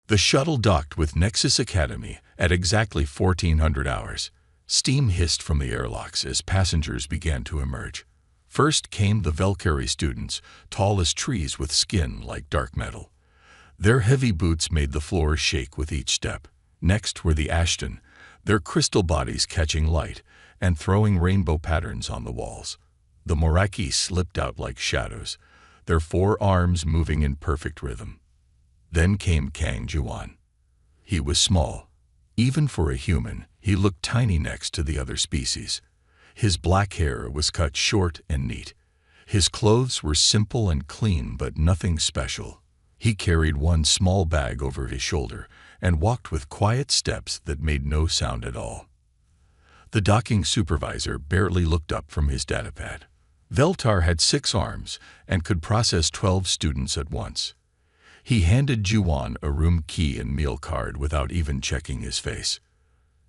The shuttle docked with Nexus Academy at exactly 1400 hours. Steam hissed from the airlocks as passengers began to emerge. First came the Valkyrie students, tall as trees with skin like dark metal. Their heavy boots made the floor shake with each step. Next were the Ashton, their crystal bodies catching light and throwing rainbow patterns on the walls. The Moraki slipped out like shadows, their four arms moving in perfect rhythm. Then came Kang Juan. He was small. Even for a human, he looked tiny next to the other species. His black hair was cut short and neat. His clothes were simple and clean, but nothing special. He carried one small bag over his shoulder and walked with quiet steps that made no sound at all. The docking supervisor barely looked up from his datapad. Veltar had 6 arms and could process 12 students at once. He handed Juwan a room key and meal card without even checking his face.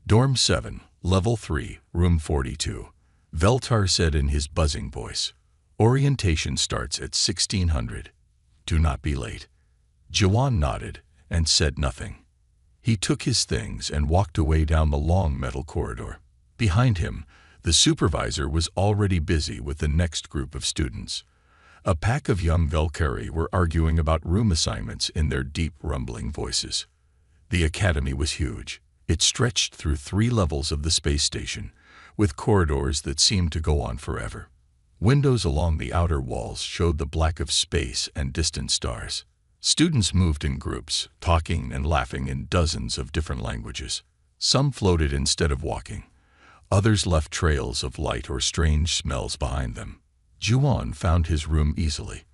Dorm 7, Level 3, Room 42. Veltar said in his buzzing voice. Orientation starts at 1600. Do not be late. Juwan nodded and said nothing. He took his things and walked away down the long metal corridor. Behind him, the supervisor was already busy with the next group of students. A pack of young Valkyrie were arguing about room assignments in their deep, rumbling voices. The academy was huge. It stretched through 3 levels of the space station, with corridors that seemed to go on forever. Windows along the outer walls showed the black of space and distant stars. Students moved in groups, talking and laughing in dozens of different languages. Some floated instead of walking. Others left trails of light or strange smells behind them. Juwan found his room easily.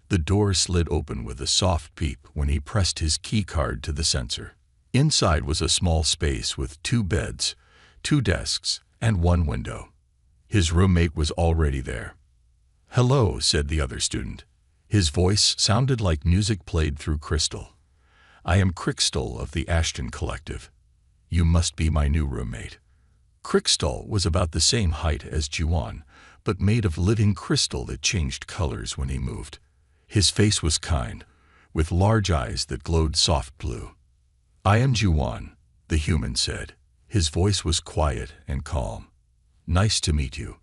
The door slid open with a soft peep when he pressed his key card to the sensor. Inside was a small space with 2 beds, 2 desks, and 1 window. His roommate was already there. "Hello," said the other student. His voice sounded like music played through crystal. "I am Crystal of the Ashton Collective. You must be my new roommate." Crystal was about the same height as Juwan, but made of living crystal that changed colors when he moved. His face was kind, with large eyes that glowed soft blue. "I am Juwan," the human said. His voice was quiet and calm. "Nice to meet you."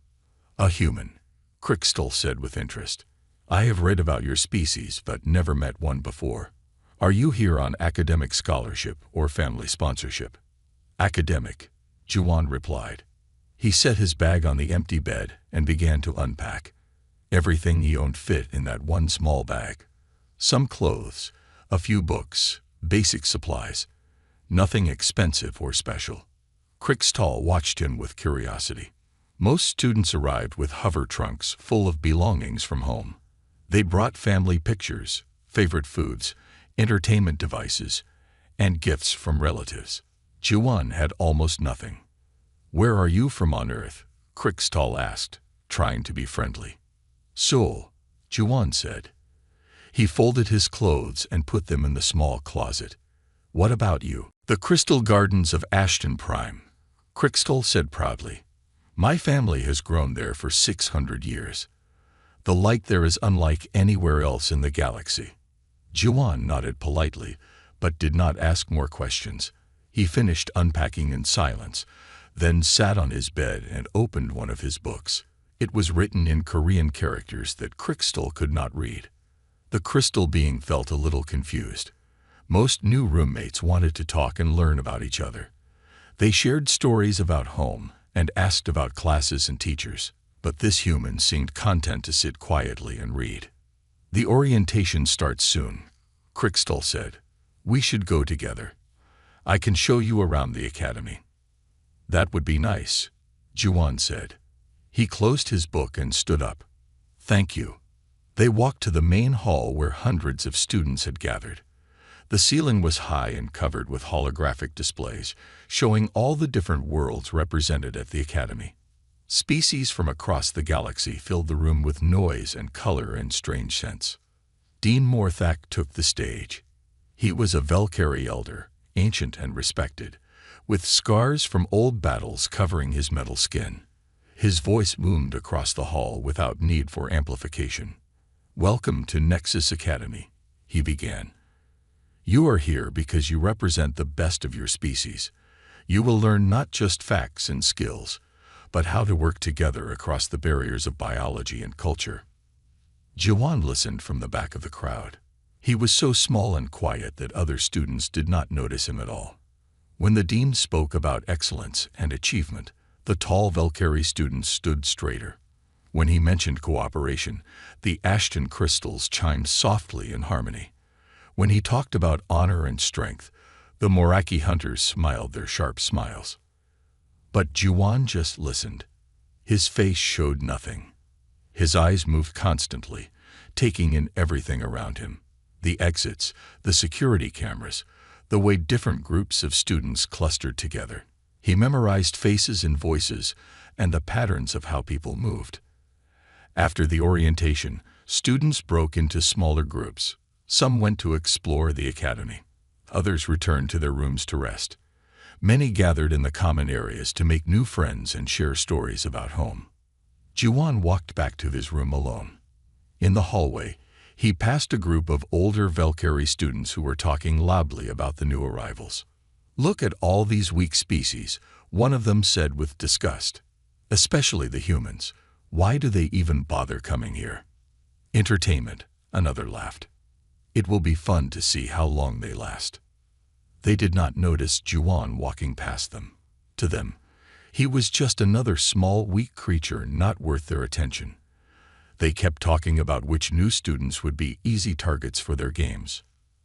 "A human," Crystal said with interest. "I have read about your species, but never met one before. Are you here on academic scholarship or family sponsorship?" "Academic," Juwan replied. He set his bag on the empty bed and began to unpack. Everything he owned fit in that one small bag. Some clothes, a few books, basic supplies. Nothing expensive or special. Crystal watched him with curiosity. Most students arrived with hover trunks full of belongings from home. They brought family pictures, favorite foods, entertainment devices, and gifts from relatives. Juwan had almost nothing. "Where are you from on Earth?" Crystal asked, trying to be friendly. "Seoul," Juwan said. He folded his clothes and put them in the small closet. "What about you?" "The Crystal Gardens of Ashton Prime," Crystal said proudly. "My family has grown there for 600 years. The light there is unlike anywhere else in the galaxy." Juwan nodded politely, but did not ask more questions. He finished unpacking in silence, then sat on his bed and opened one of his books. It was written in Korean characters that Crystal could not read. The crystal being felt a little confused. Most new roommates wanted to talk and learn about each other. They shared stories about home and asked about classes and teachers, but this human seemed content to sit quietly and read. "The orientation starts soon," Crystal said. "We should go together. I can show you around the academy." "That would be nice," Juwan said. He closed his book and stood up. "Thank you." They walked to the main hall where hundreds of students had gathered. The ceiling was high and covered with holographic displays, showing all the different worlds represented at the academy. Species from across the galaxy filled the room with noise and color and strange scents. Dean Morthak took the stage. He was a Valkyrie elder, ancient and respected, with scars from old battles covering his metal skin. His voice boomed across the hall without need for amplification. "Welcome to Nexus Academy," he began. You are here because you represent the best of your species. You will learn not just facts and skills, but how to work together across the barriers of biology and culture. Jiwan listened from the back of the crowd. He was so small and quiet that other students did not notice him at all. When the dean spoke about excellence and achievement, the tall Valkyrie students stood straighter. When he mentioned cooperation, the Ashton crystals chimed softly in harmony. When he talked about honor and strength, the Moraki hunters smiled their sharp smiles. But Jiwan just listened. His face showed nothing. His eyes moved constantly, taking in everything around him. The exits, the security cameras, the way different groups of students clustered together. He memorized faces and voices and the patterns of how people moved. After the orientation, students broke into smaller groups. Some went to explore the academy. Others returned to their rooms to rest. Many gathered in the common areas to make new friends and share stories about home. Jiwan walked back to his room alone. In the hallway, he passed a group of older Valkyrie students who were talking loudly about the new arrivals. "Look at all these weak species," one of them said with disgust. "Especially the humans. Why do they even bother coming here?" "Entertainment," another laughed. "It will be fun to see how long they last." They did not notice Jiwan walking past them. To them, he was just another small, weak creature not worth their attention. They kept talking about which new students would be easy targets for their games.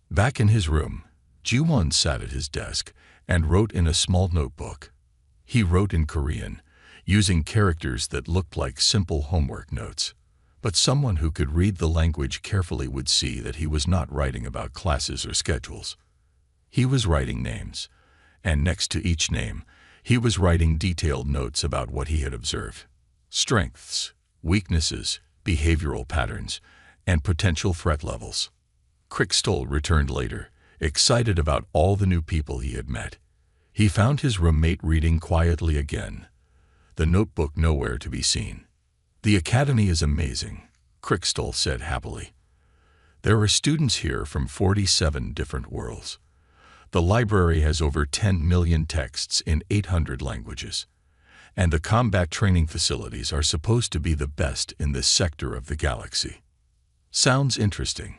Back in his room, Jiwan sat at his desk and wrote in a small notebook. He wrote in Korean, using characters that looked like simple homework notes. But someone who could read the language carefully would see that he was not writing about classes or schedules. He was writing names, and next to each name, he was writing detailed notes about what he had observed. Strengths, weaknesses, behavioral patterns, and potential threat levels. Krickstoll returned later, excited about all the new people he had met. He found his roommate reading quietly again, the notebook nowhere to be seen. "The academy is amazing," Krickstoll said happily. "There are students here from 47 different worlds. The library has over 10 million texts in 800 languages. And the combat training facilities are supposed to be the best in this sector of the galaxy." "Sounds interesting,"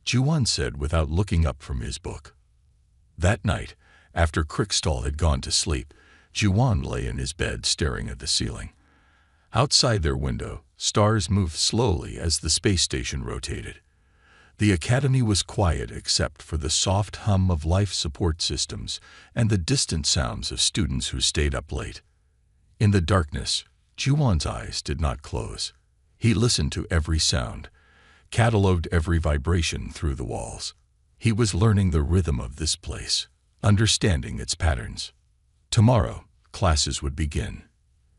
Jiwan said without looking up from his book. That night, after Krickstoll had gone to sleep, Jiwan lay in his bed staring at the ceiling. Outside their window, stars moved slowly as the space station rotated. The academy was quiet except for the soft hum of life support systems and the distant sounds of students who stayed up late. In the darkness, Jiwan's eyes did not close. He listened to every sound, catalogued every vibration through the walls. He was learning the rhythm of this place, understanding its patterns. Tomorrow, classes would begin.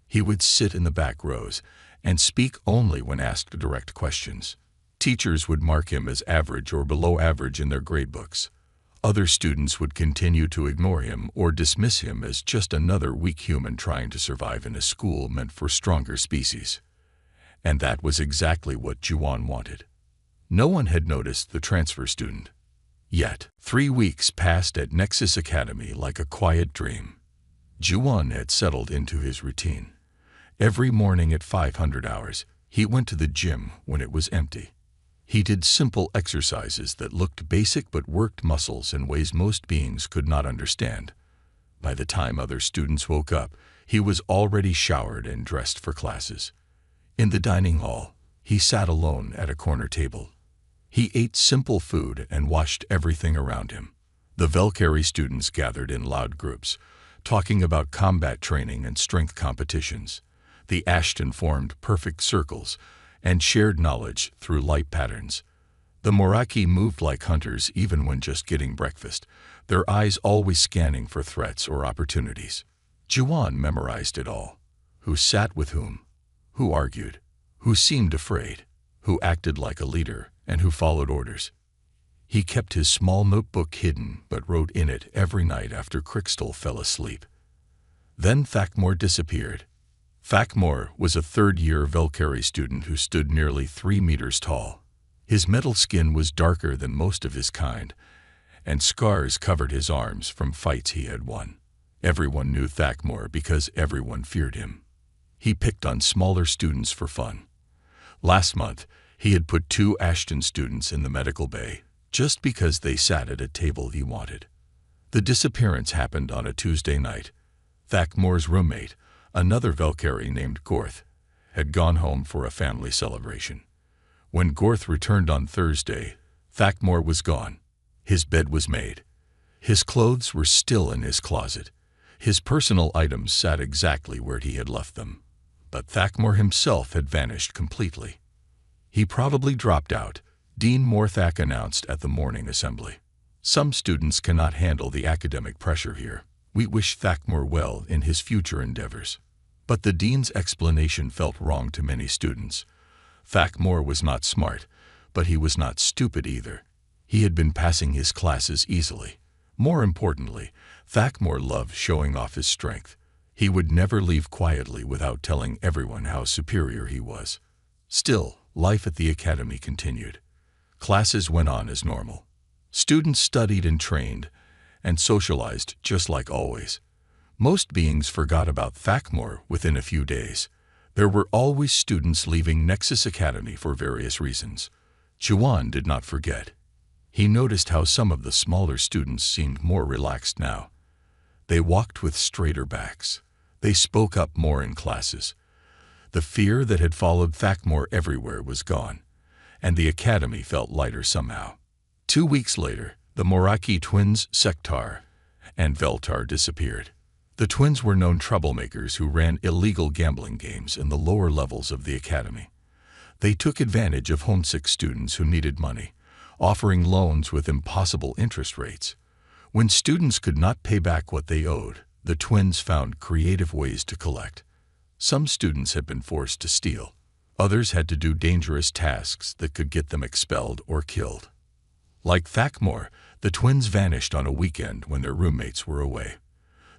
He would sit in the back rows and speak only when asked direct questions. Teachers would mark him as average or below average in their gradebooks. Other students would continue to ignore him or dismiss him as just another weak human trying to survive in a school meant for stronger species. And that was exactly what Jiwan wanted. No one had noticed the transfer student. Yet, 3 weeks passed at Nexus Academy like a quiet dream. Jiwan had settled into his routine. Every morning at 500 hours, he went to the gym when it was empty. He did simple exercises that looked basic but worked muscles in ways most beings could not understand. By the time other students woke up, he was already showered and dressed for classes. In the dining hall, he sat alone at a corner table. He ate simple food and watched everything around him. The Valkyrie students gathered in loud groups, talking about combat training and strength competitions. The Ashton formed perfect circles and shared knowledge through light patterns. The Moraki moved like hunters even when just getting breakfast, their eyes always scanning for threats or opportunities. Jiwan memorized it all. Who sat with whom? Who argued? Who seemed afraid? Who acted like a leader and who followed orders? He kept his small notebook hidden but wrote in it every night after Krickstoll fell asleep. Then Thakmor disappeared. Thakmor was a third-year Valkyrie student who stood nearly 3 meters tall. His metal skin was darker than most of his kind, and scars covered his arms from fights he had won. Everyone knew Thakmor because everyone feared him. He picked on smaller students for fun. Last month, he had put 2 Ashton students in the medical bay just because they sat at a table he wanted. The disappearance happened on a Tuesday night. Thakmor's roommate, another Valkyrie named Gorth, had gone home for a family celebration. When Gorth returned on Thursday, Thakmor was gone. His bed was made. His clothes were still in his closet. His personal items sat exactly where he had left them. But Thakmor himself had vanished completely. He probably dropped out, Dean Morthak announced at the morning assembly. Some students cannot handle the academic pressure here. We wish Thakmor well in his future endeavors. But the dean's explanation felt wrong to many students. Thakmor was not smart, but he was not stupid either. He had been passing his classes easily. More importantly, Thakmor loved showing off his strength. He would never leave quietly without telling everyone how superior he was. Still, life at the academy continued. Classes went on as normal. Students studied and trained, and socialized just like always. Most beings forgot about Thakmor within a few days. There were always students leaving Nexus Academy for various reasons. Juan did not forget. He noticed how some of the smaller students seemed more relaxed now. They walked with straighter backs. They spoke up more in classes. The fear that had followed Thakmor everywhere was gone, and the academy felt lighter somehow. 2 weeks later, the Moraki twins, Sektar and Veltar, disappeared. The twins were known troublemakers who ran illegal gambling games in the lower levels of the academy. They took advantage of homesick students who needed money, offering loans with impossible interest rates. When students could not pay back what they owed, the twins found creative ways to collect. Some students had been forced to steal. Others had to do dangerous tasks that could get them expelled or killed. Like Thakmor, the twins vanished on a weekend when their roommates were away.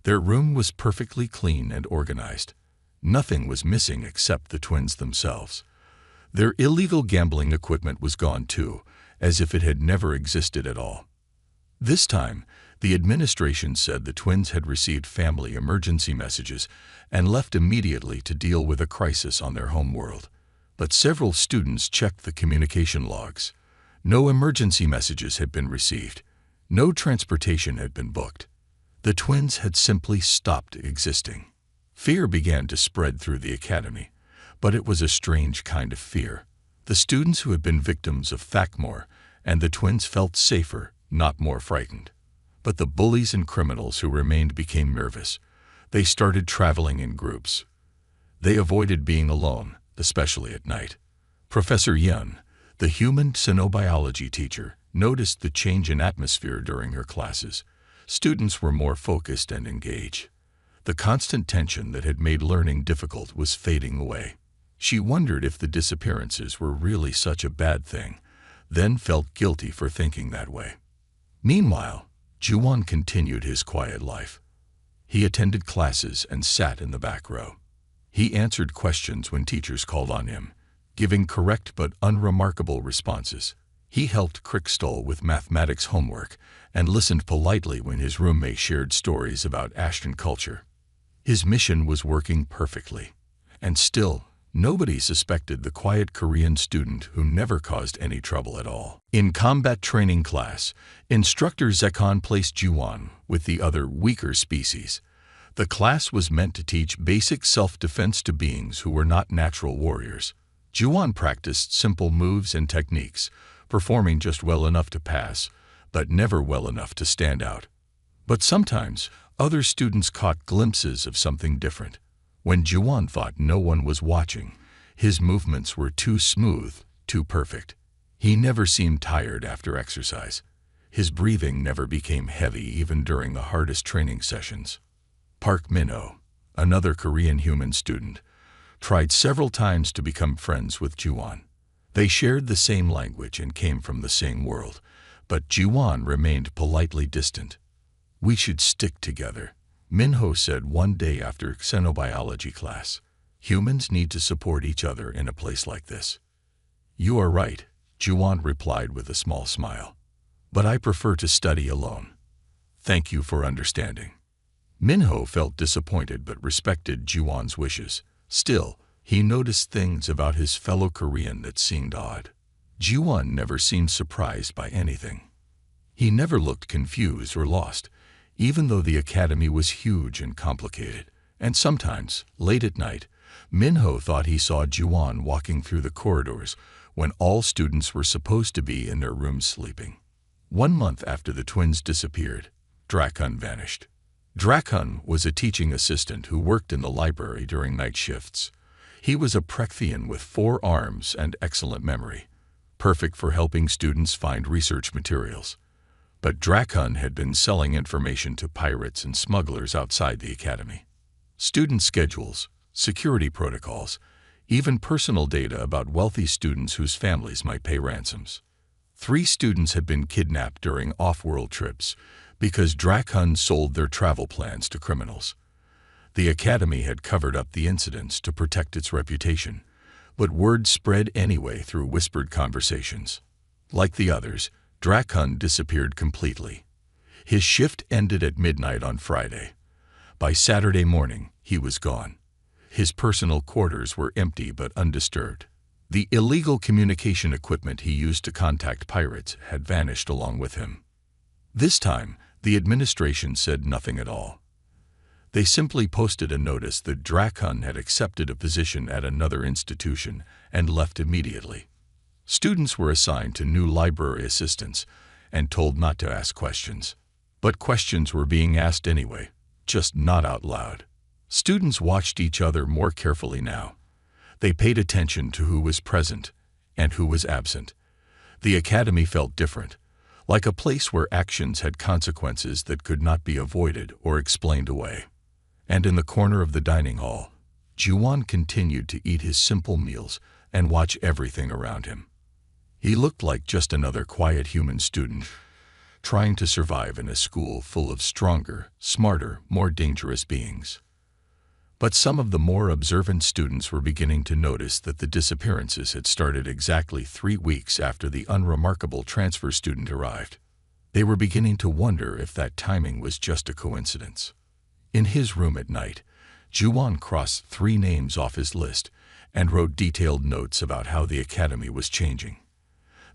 Their room was perfectly clean and organized. Nothing was missing except the twins themselves. Their illegal gambling equipment was gone too, as if it had never existed at all. This time, the administration said the twins had received family emergency messages and left immediately to deal with a crisis on their home world. But several students checked the communication logs. No emergency messages had been received. No transportation had been booked. The twins had simply stopped existing. Fear began to spread through the academy, but it was a strange kind of fear. The students who had been victims of Thakmor and the twins felt safer, not more frightened. But the bullies and criminals who remained became nervous. They started traveling in groups. They avoided being alone, especially at night. Professor Yun, the human xenobiology teacher, noticed the change in atmosphere during her classes. Students were more focused and engaged. The constant tension that had made learning difficult was fading away. She wondered if the disappearances were really such a bad thing, then felt guilty for thinking that way. Meanwhile, Juan continued his quiet life. He attended classes and sat in the back row. He answered questions when teachers called on him, giving correct but unremarkable responses. He helped Crickstall with mathematics homework and listened politely when his roommate shared stories about Ashton culture. His mission was working perfectly. And still, nobody suspected the quiet Korean student who never caused any trouble at all. In combat training class, instructor Zekon placed Juan with the other weaker species. The class was meant to teach basic self-defense to beings who were not natural warriors. Juan practiced simple moves and techniques, performing just well enough to pass, but never well enough to stand out. But sometimes, other students caught glimpses of something different. When Juan thought no one was watching, his movements were too smooth, too perfect. He never seemed tired after exercise. His breathing never became heavy even during the hardest training sessions. Park Min-ho, another Korean human student, tried several times to become friends with Juan. They shared the same language and came from the same world, but Juan remained politely distant. "We should stick together," Min-ho said one day after xenobiology class. "Humans need to support each other in a place like this." "You are right," Juan replied with a small smile. but I prefer to study alone. Thank you for understanding." Minho felt disappointed but respected Jiwon's wishes. Still, he noticed things about his fellow Korean that seemed odd. Jiwon never seemed surprised by anything. He never looked confused or lost, even though the academy was huge and complicated. And sometimes, late at night, Minho thought he saw Jiwon walking through the corridors when all students were supposed to be in their rooms sleeping. 1 month after the twins disappeared, Drakun vanished. Drakun was a teaching assistant who worked in the library during night shifts. He was a Prekfian with 4 arms and excellent memory, perfect for helping students find research materials. But Drakun had been selling information to pirates and smugglers outside the academy. Student schedules, security protocols, even personal data about wealthy students whose families might pay ransoms. 3 students had been kidnapped during off-world trips because Drakun sold their travel plans to criminals. The academy had covered up the incidents to protect its reputation, but word spread anyway through whispered conversations. Like the others, Drakun disappeared completely. His shift ended at midnight on Friday. By Saturday morning, he was gone. His personal quarters were empty but undisturbed. The illegal communication equipment he used to contact pirates had vanished along with him. This time, the administration said nothing at all. They simply posted a notice that Drakun had accepted a position at another institution and left immediately. Students were assigned to new library assistants and told not to ask questions. But questions were being asked anyway, just not out loud. Students watched each other more carefully now. They paid attention to who was present and who was absent. The academy felt different, like a place where actions had consequences that could not be avoided or explained away. And in the corner of the dining hall, Jiwon continued to eat his simple meals and watch everything around him. He looked like just another quiet human student, trying to survive in a school full of stronger, smarter, more dangerous beings. But some of the more observant students were beginning to notice that the disappearances had started exactly 3 weeks after the unremarkable transfer student arrived. They were beginning to wonder if that timing was just a coincidence. In his room at night, Jiwon crossed 3 names off his list and wrote detailed notes about how the academy was changing.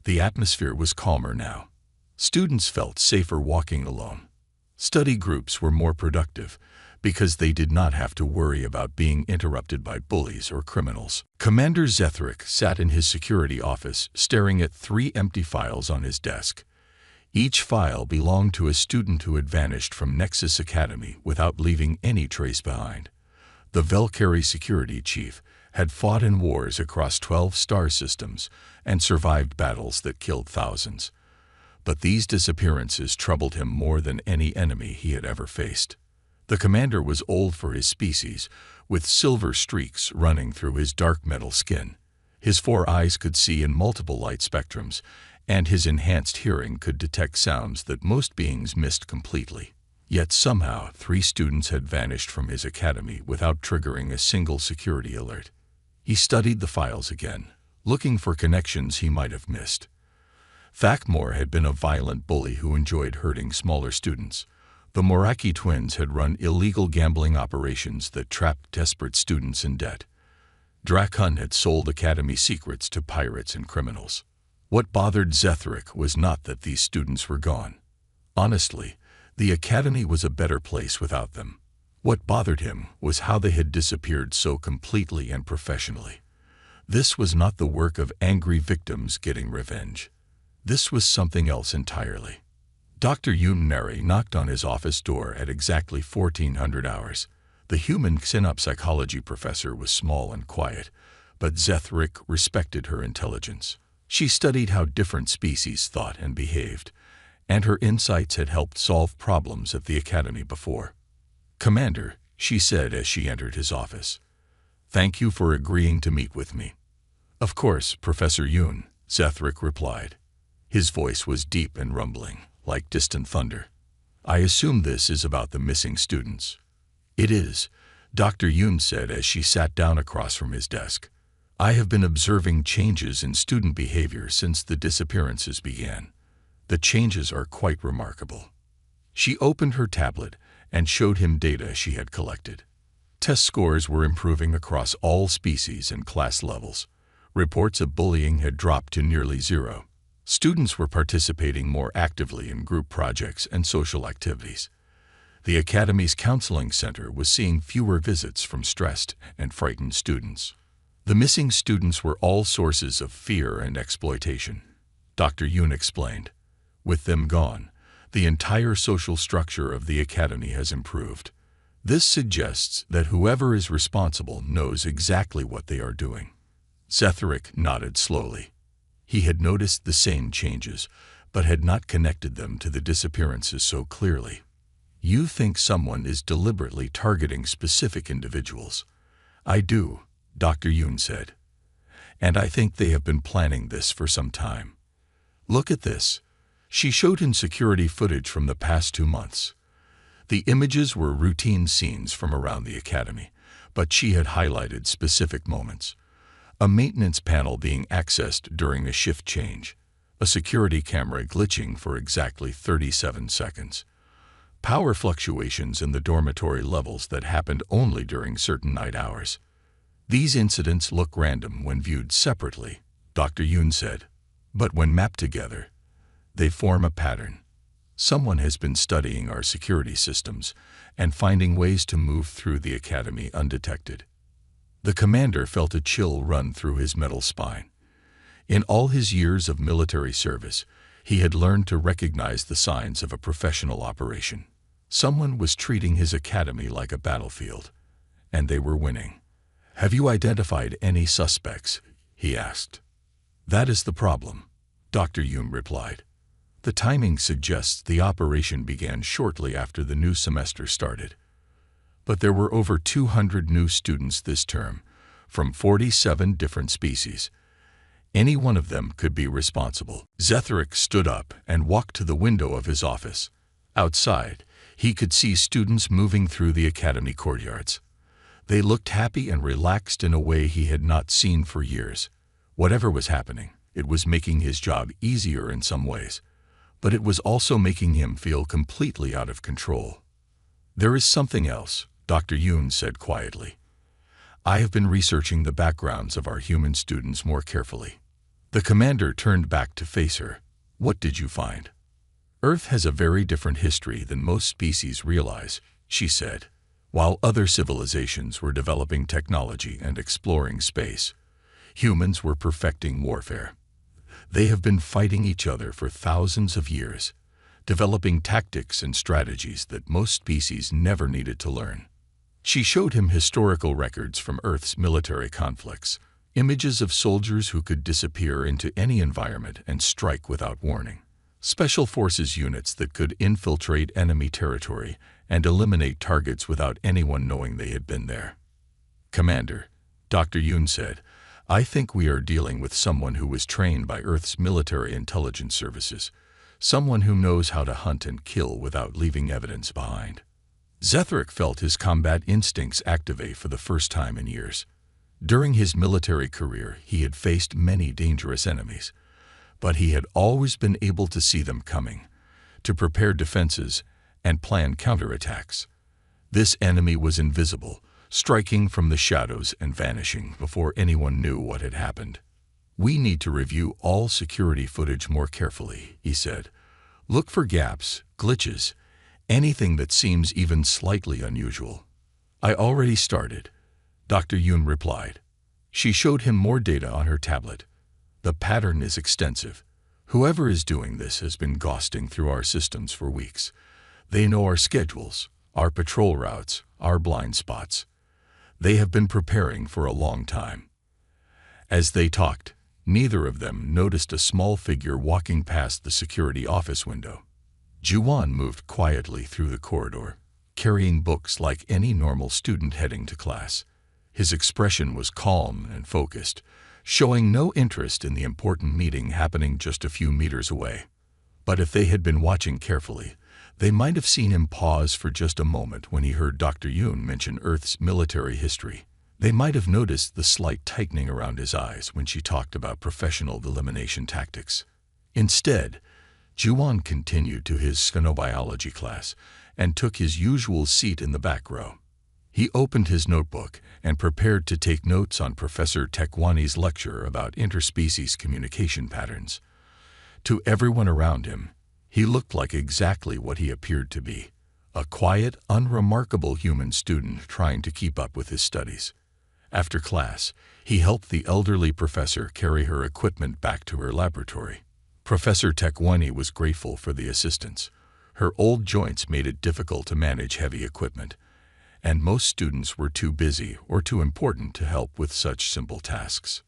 The atmosphere was calmer now. Students felt safer walking alone. Study groups were more productive because they did not have to worry about being interrupted by bullies or criminals. Commander Zethric sat in his security office staring at 3 empty files on his desk. Each file belonged to a student who had vanished from Nexus Academy without leaving any trace behind. The Valkyrie security chief had fought in wars across 12 star systems and survived battles that killed thousands. But these disappearances troubled him more than any enemy he had ever faced. The commander was old for his species, with silver streaks running through his dark metal skin. His 4 eyes could see in multiple light spectrums, and his enhanced hearing could detect sounds that most beings missed completely. Yet somehow 3 students had vanished from his academy without triggering a single security alert. He studied the files again, looking for connections he might have missed. Thakmor had been a violent bully who enjoyed hurting smaller students. The Moraki twins had run illegal gambling operations that trapped desperate students in debt. Drakun had sold academy secrets to pirates and criminals. What bothered Zethric was not that these students were gone. Honestly, the academy was a better place without them. What bothered him was how they had disappeared so completely and professionally. This was not the work of angry victims getting revenge. This was something else entirely. Dr. Yoon Neri knocked on his office door at exactly 1400 hours. The human xenopsychology professor was small and quiet, but Zethric respected her intelligence. She studied how different species thought and behaved, and her insights had helped solve problems at the academy before. "Commander," she said as she entered his office, "thank you for agreeing to meet with me." "Of course, Professor Yoon," Zethric replied. His voice was deep and rumbling, like distant thunder. "I assume this is about the missing students." "It is," Dr. Yoon said as she sat down across from his desk. "I have been observing changes in student behavior since the disappearances began. The changes are quite remarkable." She opened her tablet and showed him data she had collected. Test scores were improving across all species and class levels. Reports of bullying had dropped to nearly zero. Students were participating more actively in group projects and social activities. The Academy's counseling center was seeing fewer visits from stressed and frightened students. The missing students were all sources of fear and exploitation, Dr. Yoon explained. With them gone, the entire social structure of the Academy has improved. This suggests that whoever is responsible knows exactly what they are doing. Zetherick nodded slowly. He had noticed the same changes, but had not connected them to the disappearances so clearly. "You think someone is deliberately targeting specific individuals?" "I do," Dr. Yoon said. "And I think they have been planning this for some time. Look at this." She showed him security footage from the past 2 months. The images were routine scenes from around the Academy, but she had highlighted specific moments. A maintenance panel being accessed during a shift change, a security camera glitching for exactly 37 seconds, power fluctuations in the dormitory levels that happened only during certain night hours. "These incidents look random when viewed separately," Dr. Yoon said, "but when mapped together, they form a pattern. Someone has been studying our security systems and finding ways to move through the Academy undetected." The commander felt a chill run through his metal spine. In all his years of military service, he had learned to recognize the signs of a professional operation. Someone was treating his academy like a battlefield, and they were winning. "Have you identified any suspects?" he asked. "That is the problem," Dr. Yoon replied. "The timing suggests the operation began shortly after the new semester started. But there were over 200 new students this term, from 47 different species. Any one of them could be responsible." Zetherick stood up and walked to the window of his office. Outside, he could see students moving through the academy courtyards. They looked happy and relaxed in a way he had not seen for years. Whatever was happening, it was making his job easier in some ways, but it was also making him feel completely out of control. "There is something else," Dr. Yoon said quietly. "I have been researching the backgrounds of our human students more carefully." The commander turned back to face her. "What did you find?" "Earth has a very different history than most species realize," she said. "While other civilizations were developing technology and exploring space, humans were perfecting warfare. They have been fighting each other for thousands of years, developing tactics and strategies that most species never needed to learn." She showed him historical records from Earth's military conflicts, images of soldiers who could disappear into any environment and strike without warning, special forces units that could infiltrate enemy territory and eliminate targets without anyone knowing they had been there. "Commander," Dr. Yoon said, "I think we are dealing with someone who was trained by Earth's military intelligence services, someone who knows how to hunt and kill without leaving evidence behind." Zetherick felt his combat instincts activate for the first time in years. During his military career, he had faced many dangerous enemies, but he had always been able to see them coming, to prepare defenses and plan counterattacks. This enemy was invisible, striking from the shadows and vanishing before anyone knew what had happened. "We need to review all security footage more carefully," he said. "Look for gaps, glitches, anything that seems even slightly unusual." "I already started," Dr. Yoon replied. She showed him more data on her tablet. "The pattern is extensive. Whoever is doing this has been ghosting through our systems for weeks. They know our schedules, our patrol routes, our blind spots. They have been preparing for a long time." As they talked, neither of them noticed a small figure walking past the security office window. Juwon moved quietly through the corridor, carrying books like any normal student heading to class. His expression was calm and focused, showing no interest in the important meeting happening just a few meters away. But if they had been watching carefully, they might have seen him pause for just a moment when he heard Dr. Yoon mention Earth's military history. They might have noticed the slight tightening around his eyes when she talked about professional elimination tactics. Instead, Juan continued to his xenobiology class and took his usual seat in the back row. He opened his notebook and prepared to take notes on Professor Tekwani's lecture about interspecies communication patterns. To everyone around him, he looked like exactly what he appeared to be, a quiet, unremarkable human student trying to keep up with his studies. After class, he helped the elderly professor carry her equipment back to her laboratory. Professor Tekwani was grateful for the assistance. Her old joints made it difficult to manage heavy equipment, and most students were too busy or too important to help with such simple tasks.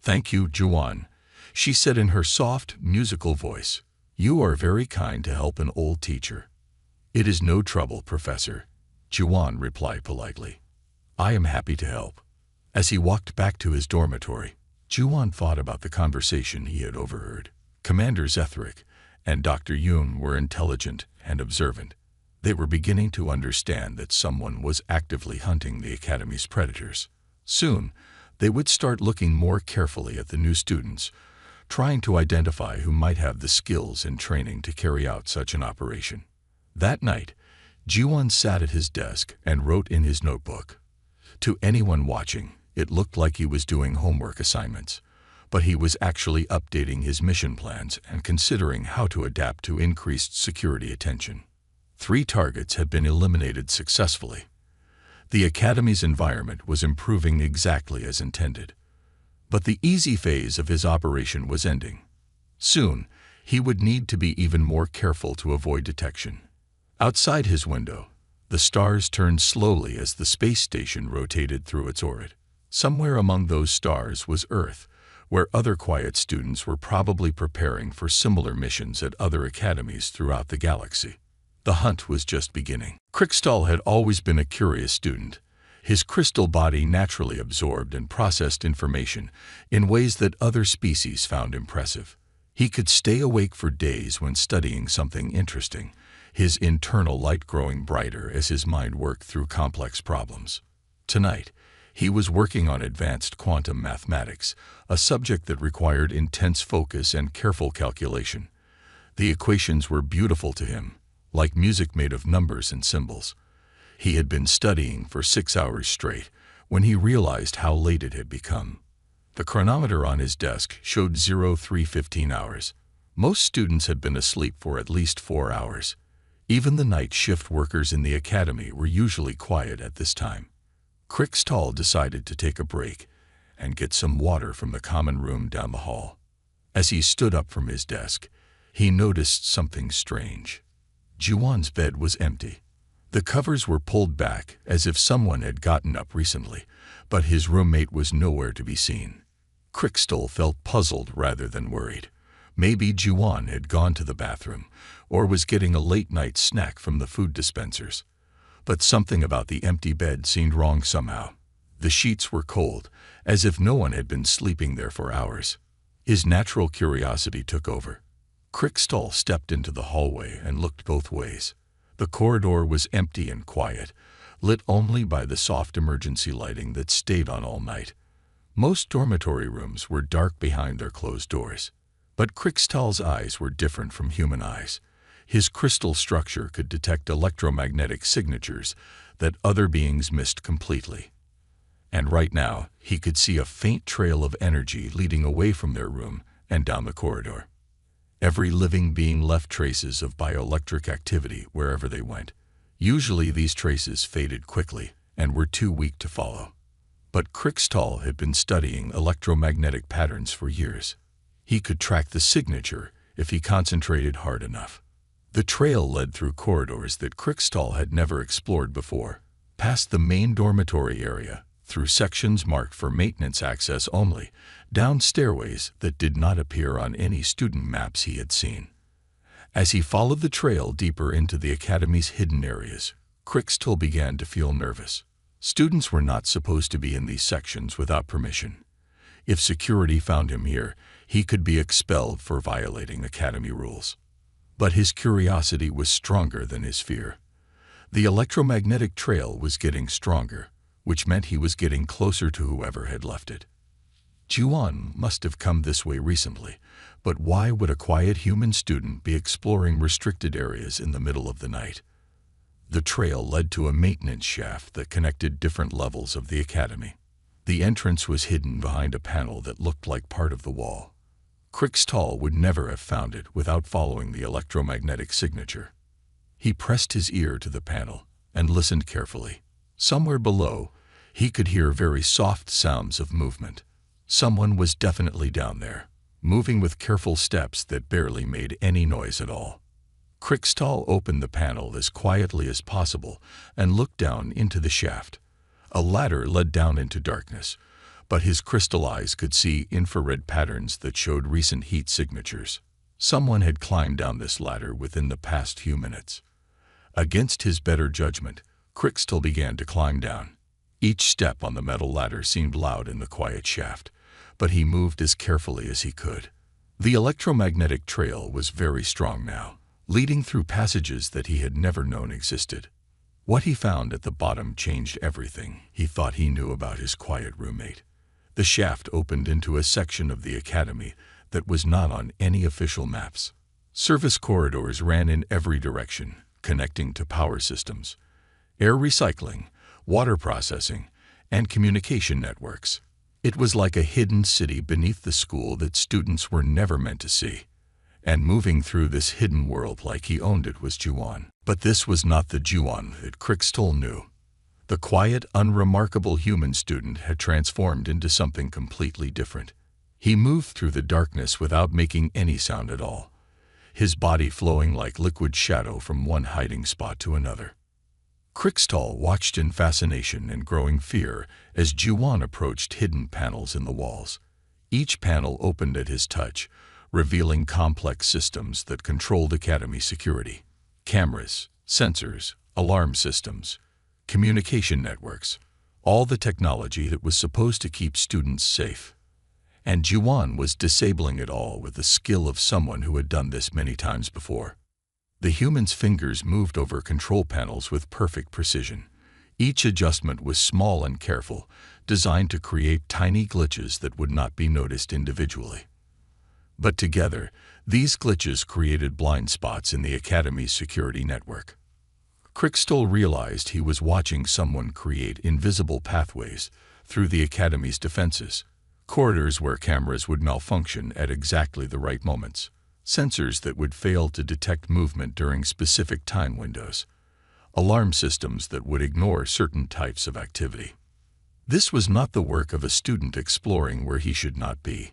"Thank you, Juan," she said in her soft, musical voice. "You are very kind to help an old teacher." "It is no trouble, Professor," Juan replied politely. "I am happy to help." As he walked back to his dormitory, Juan thought about the conversation he had overheard. Commander Zethric and Dr. Yoon were intelligent and observant. They were beginning to understand that someone was actively hunting the Academy's predators. Soon, they would start looking more carefully at the new students, trying to identify who might have the skills and training to carry out such an operation. That night, Jiwon sat at his desk and wrote in his notebook. To anyone watching, it looked like he was doing homework assignments, but he was actually updating his mission plans and considering how to adapt to increased security attention. 3 targets had been eliminated successfully. The Academy's environment was improving exactly as intended. But the easy phase of his operation was ending. Soon, he would need to be even more careful to avoid detection. Outside his window, the stars turned slowly as the space station rotated through its orbit. Somewhere among those stars was Earth, where other quiet students were probably preparing for similar missions at other academies throughout the galaxy. The hunt was just beginning. Krikstal had always been a curious student. His crystal body naturally absorbed and processed information in ways that other species found impressive. He could stay awake for days when studying something interesting, his internal light growing brighter as his mind worked through complex problems. Tonight, he was working on advanced quantum mathematics, a subject that required intense focus and careful calculation. The equations were beautiful to him, like music made of numbers and symbols. He had been studying for 6 hours straight when he realized how late it had become. The chronometer on his desk showed 03:15 hours. Most students had been asleep for at least 4 hours. Even the night shift workers in the academy were usually quiet at this time. Krikstal decided to take a break and get some water from the common room down the hall. As he stood up from his desk, he noticed something strange. Juwon's bed was empty. The covers were pulled back as if someone had gotten up recently, but his roommate was nowhere to be seen. Krikstal felt puzzled rather than worried. Maybe Juwon had gone to the bathroom or was getting a late-night snack from the food dispensers. But something about the empty bed seemed wrong somehow. The sheets were cold, as if no one had been sleeping there for hours. His natural curiosity took over. Krikstal stepped into the hallway and looked both ways. The corridor was empty and quiet, lit only by the soft emergency lighting that stayed on all night. Most dormitory rooms were dark behind their closed doors. But Krikstal's eyes were different from human eyes. His crystal structure could detect electromagnetic signatures that other beings missed completely. And right now, he could see a faint trail of energy leading away from their room and down the corridor. Every living being left traces of bioelectric activity wherever they went. Usually these traces faded quickly and were too weak to follow. But Krikstal had been studying electromagnetic patterns for years. He could track the signature if he concentrated hard enough. The trail led through corridors that Krikstal had never explored before, past the main dormitory area, through sections marked for maintenance access only, down stairways that did not appear on any student maps he had seen. As he followed the trail deeper into the academy's hidden areas, Krikstal began to feel nervous. Students were not supposed to be in these sections without permission. If security found him here, he could be expelled for violating academy rules. But his curiosity was stronger than his fear. The electromagnetic trail was getting stronger, which meant he was getting closer to whoever had left it. Juan must have come this way recently, but why would a quiet human student be exploring restricted areas in the middle of the night? The trail led to a maintenance shaft that connected different levels of the academy. The entrance was hidden behind a panel that looked like part of the wall. Crixtall would never have found it without following the electromagnetic signature. He pressed his ear to the panel and listened carefully. Somewhere below, he could hear very soft sounds of movement. Someone was definitely down there, moving with careful steps that barely made any noise at all. Crixtall opened the panel as quietly as possible and looked down into the shaft. A ladder led down into darkness, but his crystal eyes could see infrared patterns that showed recent heat signatures. Someone had climbed down this ladder within the past few minutes. Against his better judgment, Crixtall began to climb down. Each step on the metal ladder seemed loud in the quiet shaft, but he moved as carefully as he could. The electromagnetic trail was very strong now, leading through passages that he had never known existed. What he found at the bottom changed everything he thought he knew about his quiet roommate. The shaft opened into a section of the academy that was not on any official maps. Service corridors ran in every direction, connecting to power systems, air recycling, water processing, and communication networks. It was like a hidden city beneath the school that students were never meant to see. And moving through this hidden world like he owned it was Juan. But this was not the Juan that Crixtall knew. The quiet, unremarkable human student had transformed into something completely different. He moved through the darkness without making any sound at all, his body flowing like liquid shadow from one hiding spot to another. Crixtall watched in fascination and growing fear as Juan approached hidden panels in the walls. Each panel opened at his touch, revealing complex systems that controlled academy security. Cameras, sensors, alarm systems, communication networks, all the technology that was supposed to keep students safe. And Juan was disabling it all with the skill of someone who had done this many times before. The human's fingers moved over control panels with perfect precision. Each adjustment was small and careful, designed to create tiny glitches that would not be noticed individually. But together, these glitches created blind spots in the Academy's security network. Crixtall realized he was watching someone create invisible pathways through the Academy's defenses, corridors where cameras would malfunction at exactly the right moments, sensors that would fail to detect movement during specific time windows, alarm systems that would ignore certain types of activity. This was not the work of a student exploring where he should not be.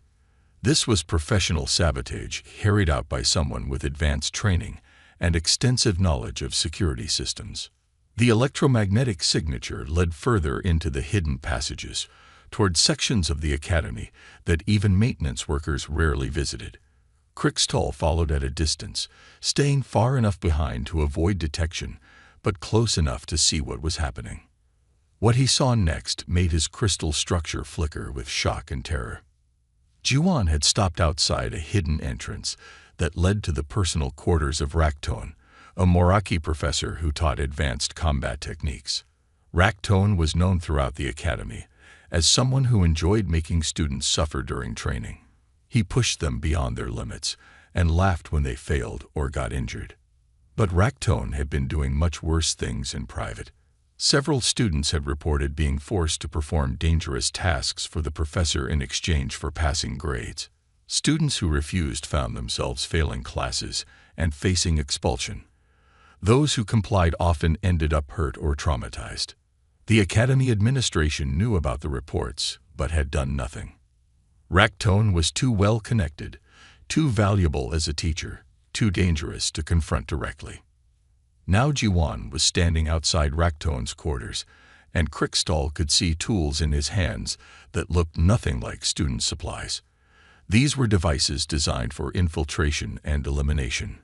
This was professional sabotage carried out by someone with advanced training and extensive knowledge of security systems. The electromagnetic signature led further into the hidden passages, toward sections of the academy that even maintenance workers rarely visited. Crixtall followed at a distance, staying far enough behind to avoid detection, but close enough to see what was happening. What he saw next made his crystal structure flicker with shock and terror. Juan had stopped outside a hidden entrance that led to the personal quarters of Ractone, a Moraki professor who taught advanced combat techniques. Ractone was known throughout the academy as someone who enjoyed making students suffer during training. He pushed them beyond their limits and laughed when they failed or got injured. But Ractone had been doing much worse things in private. Several students had reported being forced to perform dangerous tasks for the professor in exchange for passing grades. Students who refused found themselves failing classes and facing expulsion. Those who complied often ended up hurt or traumatized. The academy administration knew about the reports, but had done nothing. Ractone was too well connected, too valuable as a teacher, too dangerous to confront directly. Now Juan was standing outside Ractone's quarters, and Crixtall could see tools in his hands that looked nothing like student supplies. These were devices designed for infiltration and elimination.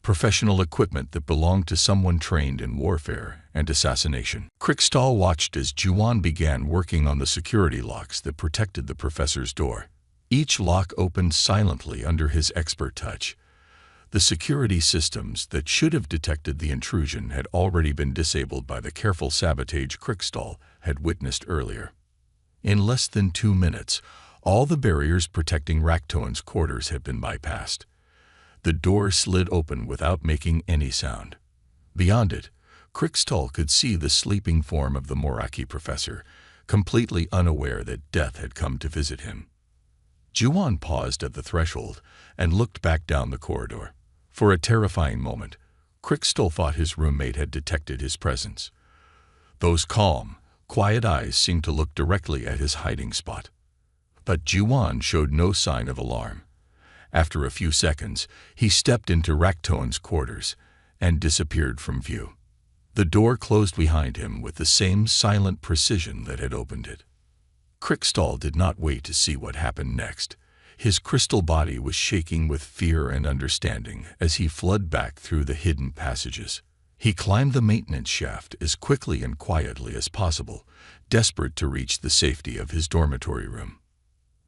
Professional equipment that belonged to someone trained in warfare and assassination. Crixtall watched as Juan began working on the security locks that protected the professor's door. Each lock opened silently under his expert touch. The security systems that should have detected the intrusion had already been disabled by the careful sabotage Crixtall had witnessed earlier. In less than 2 minutes, All the barriers protecting Raktoan's quarters had been bypassed. The door slid open without making any sound. Beyond it, Krixtall could see the sleeping form of the Moraki professor, completely unaware that death had come to visit him. Juwon paused at the threshold and looked back down the corridor. For a terrifying moment, Krixtall thought his roommate had detected his presence. Those calm, quiet eyes seemed to look directly at his hiding spot. But Juwon showed no sign of alarm. After a few seconds, he stepped into Raktoan's quarters and disappeared from view. The door closed behind him with the same silent precision that had opened it. Krixtall did not wait to see what happened next. His crystal body was shaking with fear and understanding as he fled back through the hidden passages. He climbed the maintenance shaft as quickly and quietly as possible, desperate to reach the safety of his dormitory room.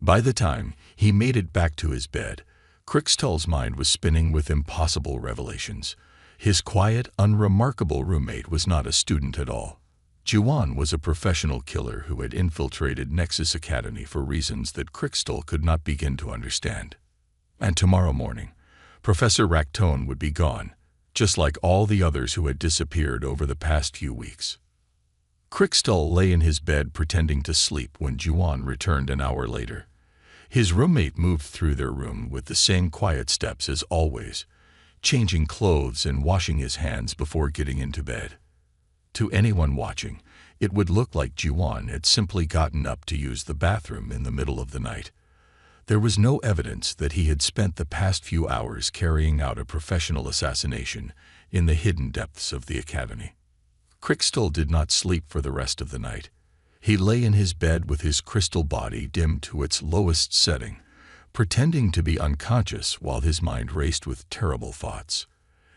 By the time he made it back to his bed, Krixtall's mind was spinning with impossible revelations. His quiet, unremarkable roommate was not a student at all. Juwon was a professional killer who had infiltrated Nexus Academy for reasons that Krixtall could not begin to understand. And tomorrow morning, Professor Raktoan would be gone, just like all the others who had disappeared over the past few weeks. Krixtall lay in his bed pretending to sleep when Juwon returned an hour later. His roommate moved through their room with the same quiet steps as always, changing clothes and washing his hands before getting into bed. To anyone watching, it would look like Juwon had simply gotten up to use the bathroom in the middle of the night. There was no evidence that he had spent the past few hours carrying out a professional assassination in the hidden depths of the academy. Krixtall did not sleep for the rest of the night. He lay in his bed with his crystal body dimmed to its lowest setting, pretending to be unconscious while his mind raced with terrible thoughts.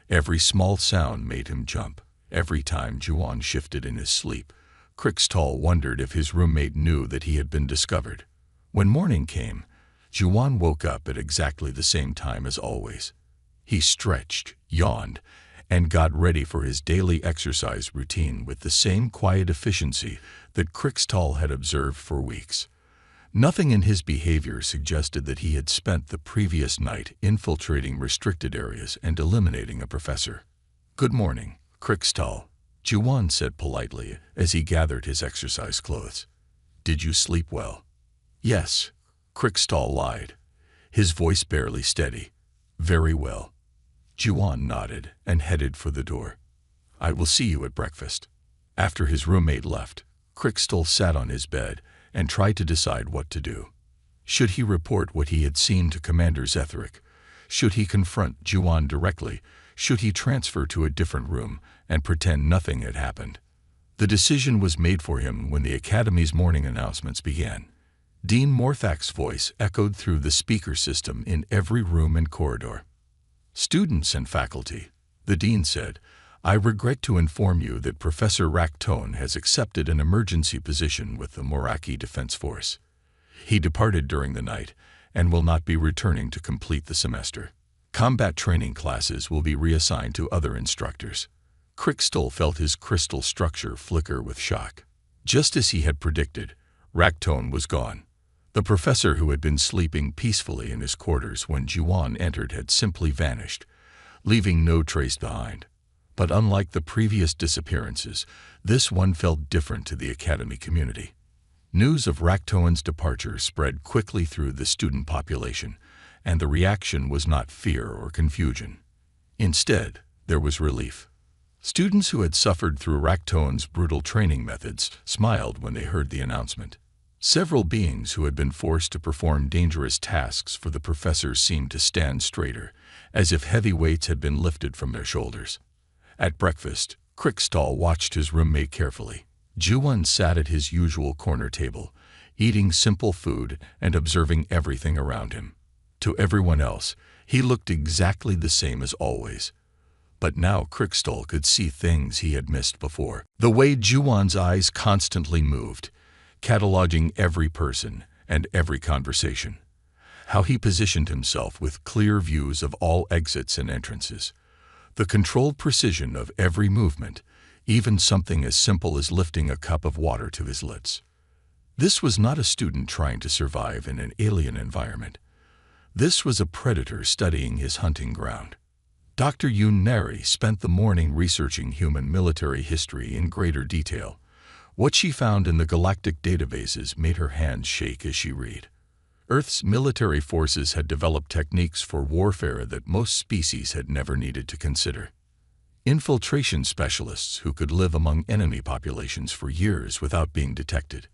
Every small sound made him jump. Every time Juwon shifted in his sleep, Krixtall wondered if his roommate knew that he had been discovered. When morning came, Juwon woke up at exactly the same time as always. He stretched, yawned, and got ready for his daily exercise routine with the same quiet efficiency that Krixtall had observed for weeks. Nothing in his behavior suggested that he had spent the previous night infiltrating restricted areas and eliminating a professor. "Good morning, Krixtall," Juwon said politely as he gathered his exercise clothes. "Did you sleep well?" "Yes," Krixtall lied, his voice barely steady. "Very well." Juwon nodded and headed for the door. "I will see you at breakfast." After his roommate left, Krixtall sat on his bed and tried to decide what to do. Should he report what he had seen to Commander Zetheric? Should he confront Juwon directly? Should he transfer to a different room and pretend nothing had happened? The decision was made for him when the Academy's morning announcements began. Dean Morthak's voice echoed through the speaker system in every room and corridor. "Students and faculty," the dean said, "I regret to inform you that Professor Raktoan has accepted an emergency position with the Moraki Defense Force. He departed during the night and will not be returning to complete the semester. Combat training classes will be reassigned to other instructors." Krixtall felt his crystal structure flicker with shock. Just as he had predicted, Raktoan was gone. The professor who had been sleeping peacefully in his quarters when Juwon entered had simply vanished, leaving no trace behind. But unlike the previous disappearances, this one felt different to the academy community. News of Raktoan's departure spread quickly through the student population, and the reaction was not fear or confusion. Instead, there was relief. Students who had suffered through Raktoan's brutal training methods smiled when they heard the announcement. Several beings who had been forced to perform dangerous tasks for the professor seemed to stand straighter, as if heavy weights had been lifted from their shoulders. At breakfast, Krixtall watched his roommate carefully. Juwon sat at his usual corner table, eating simple food and observing everything around him. To everyone else, he looked exactly the same as always. But now Krixtall could see things he had missed before. The way Juwon's eyes constantly moved, cataloging every person and every conversation. How he positioned himself with clear views of all exits and entrances. The controlled precision of every movement, even something as simple as lifting a cup of water to his lips. This was not a student trying to survive in an alien environment. This was a predator studying his hunting ground. Dr. Yoon Neri spent the morning researching human military history in greater detail. What she found in the galactic databases made her hands shake as she read. Earth's military forces had developed techniques for warfare that most species had never needed to consider. Infiltration specialists who could live among enemy populations for years without being detected.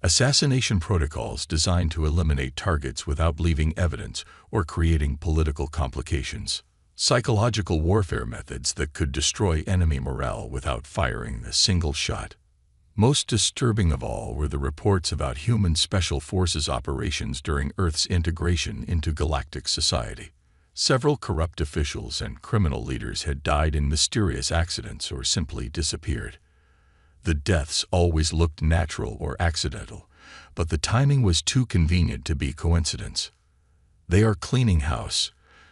Assassination protocols designed to eliminate targets without leaving evidence or creating political complications. Psychological warfare methods that could destroy enemy morale without firing a single shot. Most disturbing of all were the reports about human special forces operations during Earth's integration into galactic society. Several corrupt officials and criminal leaders had died in mysterious accidents or simply disappeared. The deaths always looked natural or accidental, but the timing was too convenient to be coincidence. "They are cleaning house,"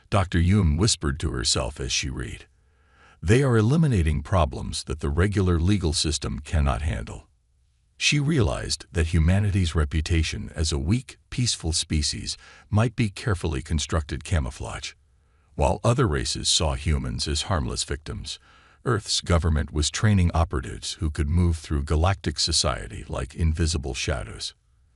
Dr. Yoon whispered to herself as she read. "They are eliminating problems that the regular legal system cannot handle." She realized that humanity's reputation as a weak, peaceful species might be carefully constructed camouflage. While other races saw humans as harmless victims, Earth's government was training operatives who could move through galactic society like invisible shadows.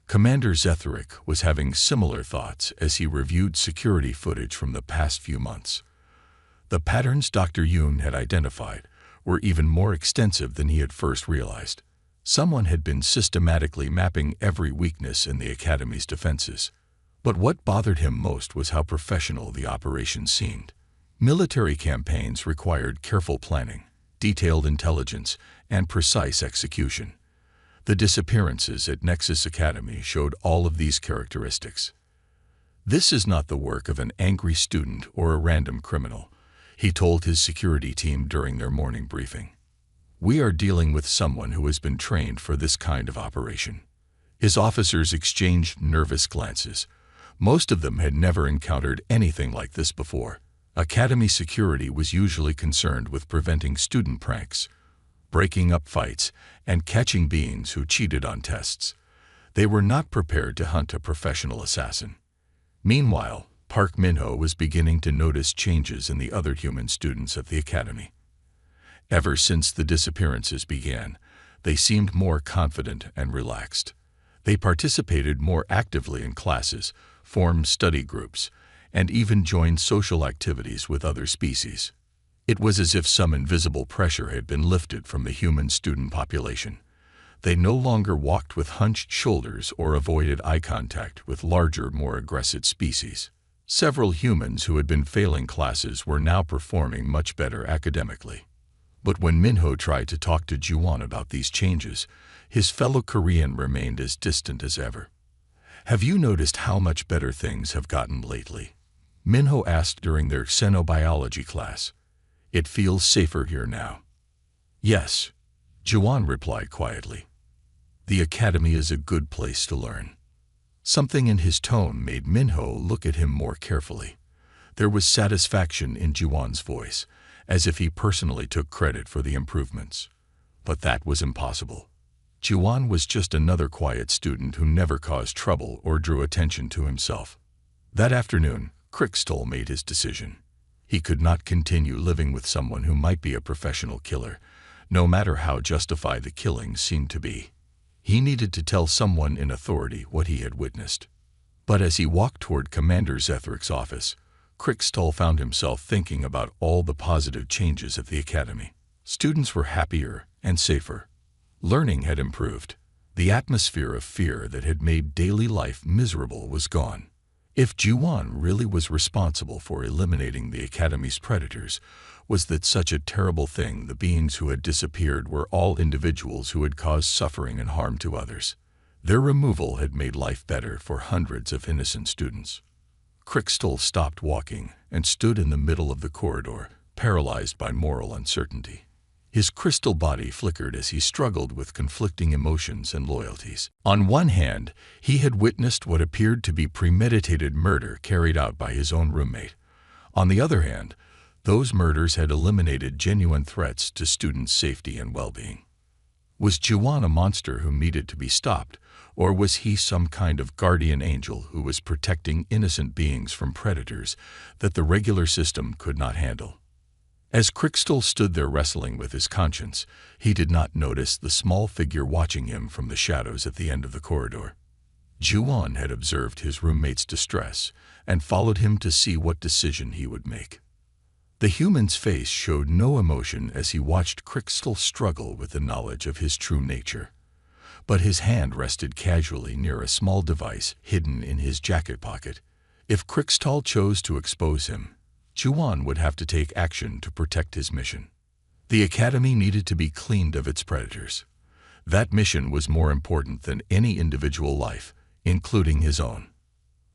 Commander Zetherick was having similar thoughts as he reviewed security footage from the past few months. The patterns Dr. Yoon had identified were even more extensive than he had first realized. Someone had been systematically mapping every weakness in the Academy's defenses. But what bothered him most was how professional the operation seemed. Military campaigns required careful planning, detailed intelligence, and precise execution. The disappearances at Nexus Academy showed all of these characteristics. "This is not the work of an angry student or a random criminal," he told his security team during their morning briefing. "We are dealing with someone who has been trained for this kind of operation." His officers exchanged nervous glances. Most of them had never encountered anything like this before. Academy security was usually concerned with preventing student pranks, breaking up fights, and catching beings who cheated on tests. They were not prepared to hunt a professional assassin. Meanwhile, Park Min-ho was beginning to notice changes in the other human students at the Academy. Ever since the disappearances began, they seemed more confident and relaxed. They participated more actively in classes, formed study groups, and even joined social activities with other species. It was as if some invisible pressure had been lifted from the human student population. They no longer walked with hunched shoulders or avoided eye contact with larger, more aggressive species. Several humans who had been failing classes were now performing much better academically. But when Min-ho tried to talk to Ji-won about these changes, his fellow Korean remained as distant as ever. "Have you noticed how much better things have gotten lately?" Min-ho asked during their xenobiology class. "It feels safer here now." "Yes," Ji-won replied quietly. "The Academy is a good place to learn." Something in his tone made Min-ho look at him more carefully. There was satisfaction in Ji-won's voice, as if he personally took credit for the improvements. But that was impossible. Ji-won was just another quiet student who never caused trouble or drew attention to himself. That afternoon, Krickstol made his decision. He could not continue living with someone who might be a professional killer, no matter how justified the killing seemed to be. He needed to tell someone in authority what he had witnessed. But as he walked toward Commander Zetherick's office, Krickstol found himself thinking about all the positive changes at the Academy. Students were happier and safer. Learning had improved. The atmosphere of fear that had made daily life miserable was gone. If Ji-won really was responsible for eliminating the Academy's predators, was that such a terrible thing the beings who had disappeared were all individuals who had caused suffering and harm to others. Their removal had made life better for hundreds of innocent students. Krickstol stopped walking and stood in the middle of the corridor, paralyzed by moral uncertainty. His crystal body flickered as he struggled with conflicting emotions and loyalties. On one hand, he had witnessed what appeared to be premeditated murder carried out by his own roommate. On the other hand, those murders had eliminated genuine threats to students' safety and well-being. Was Juwan a monster who needed to be stopped, or was he some kind of guardian angel who was protecting innocent beings from predators that the regular system could not handle? As Crystal stood there wrestling with his conscience, he did not notice the small figure watching him from the shadows at the end of the corridor. Juwan had observed his roommate's distress and followed him to see what decision he would make. The human's face showed no emotion as he watched Crystal struggle with the knowledge of his true nature, but his hand rested casually near a small device hidden in his jacket pocket. If Crystal chose to expose him, Juwan would have to take action to protect his mission. The Academy needed to be cleaned of its predators. That mission was more important than any individual life, including his own.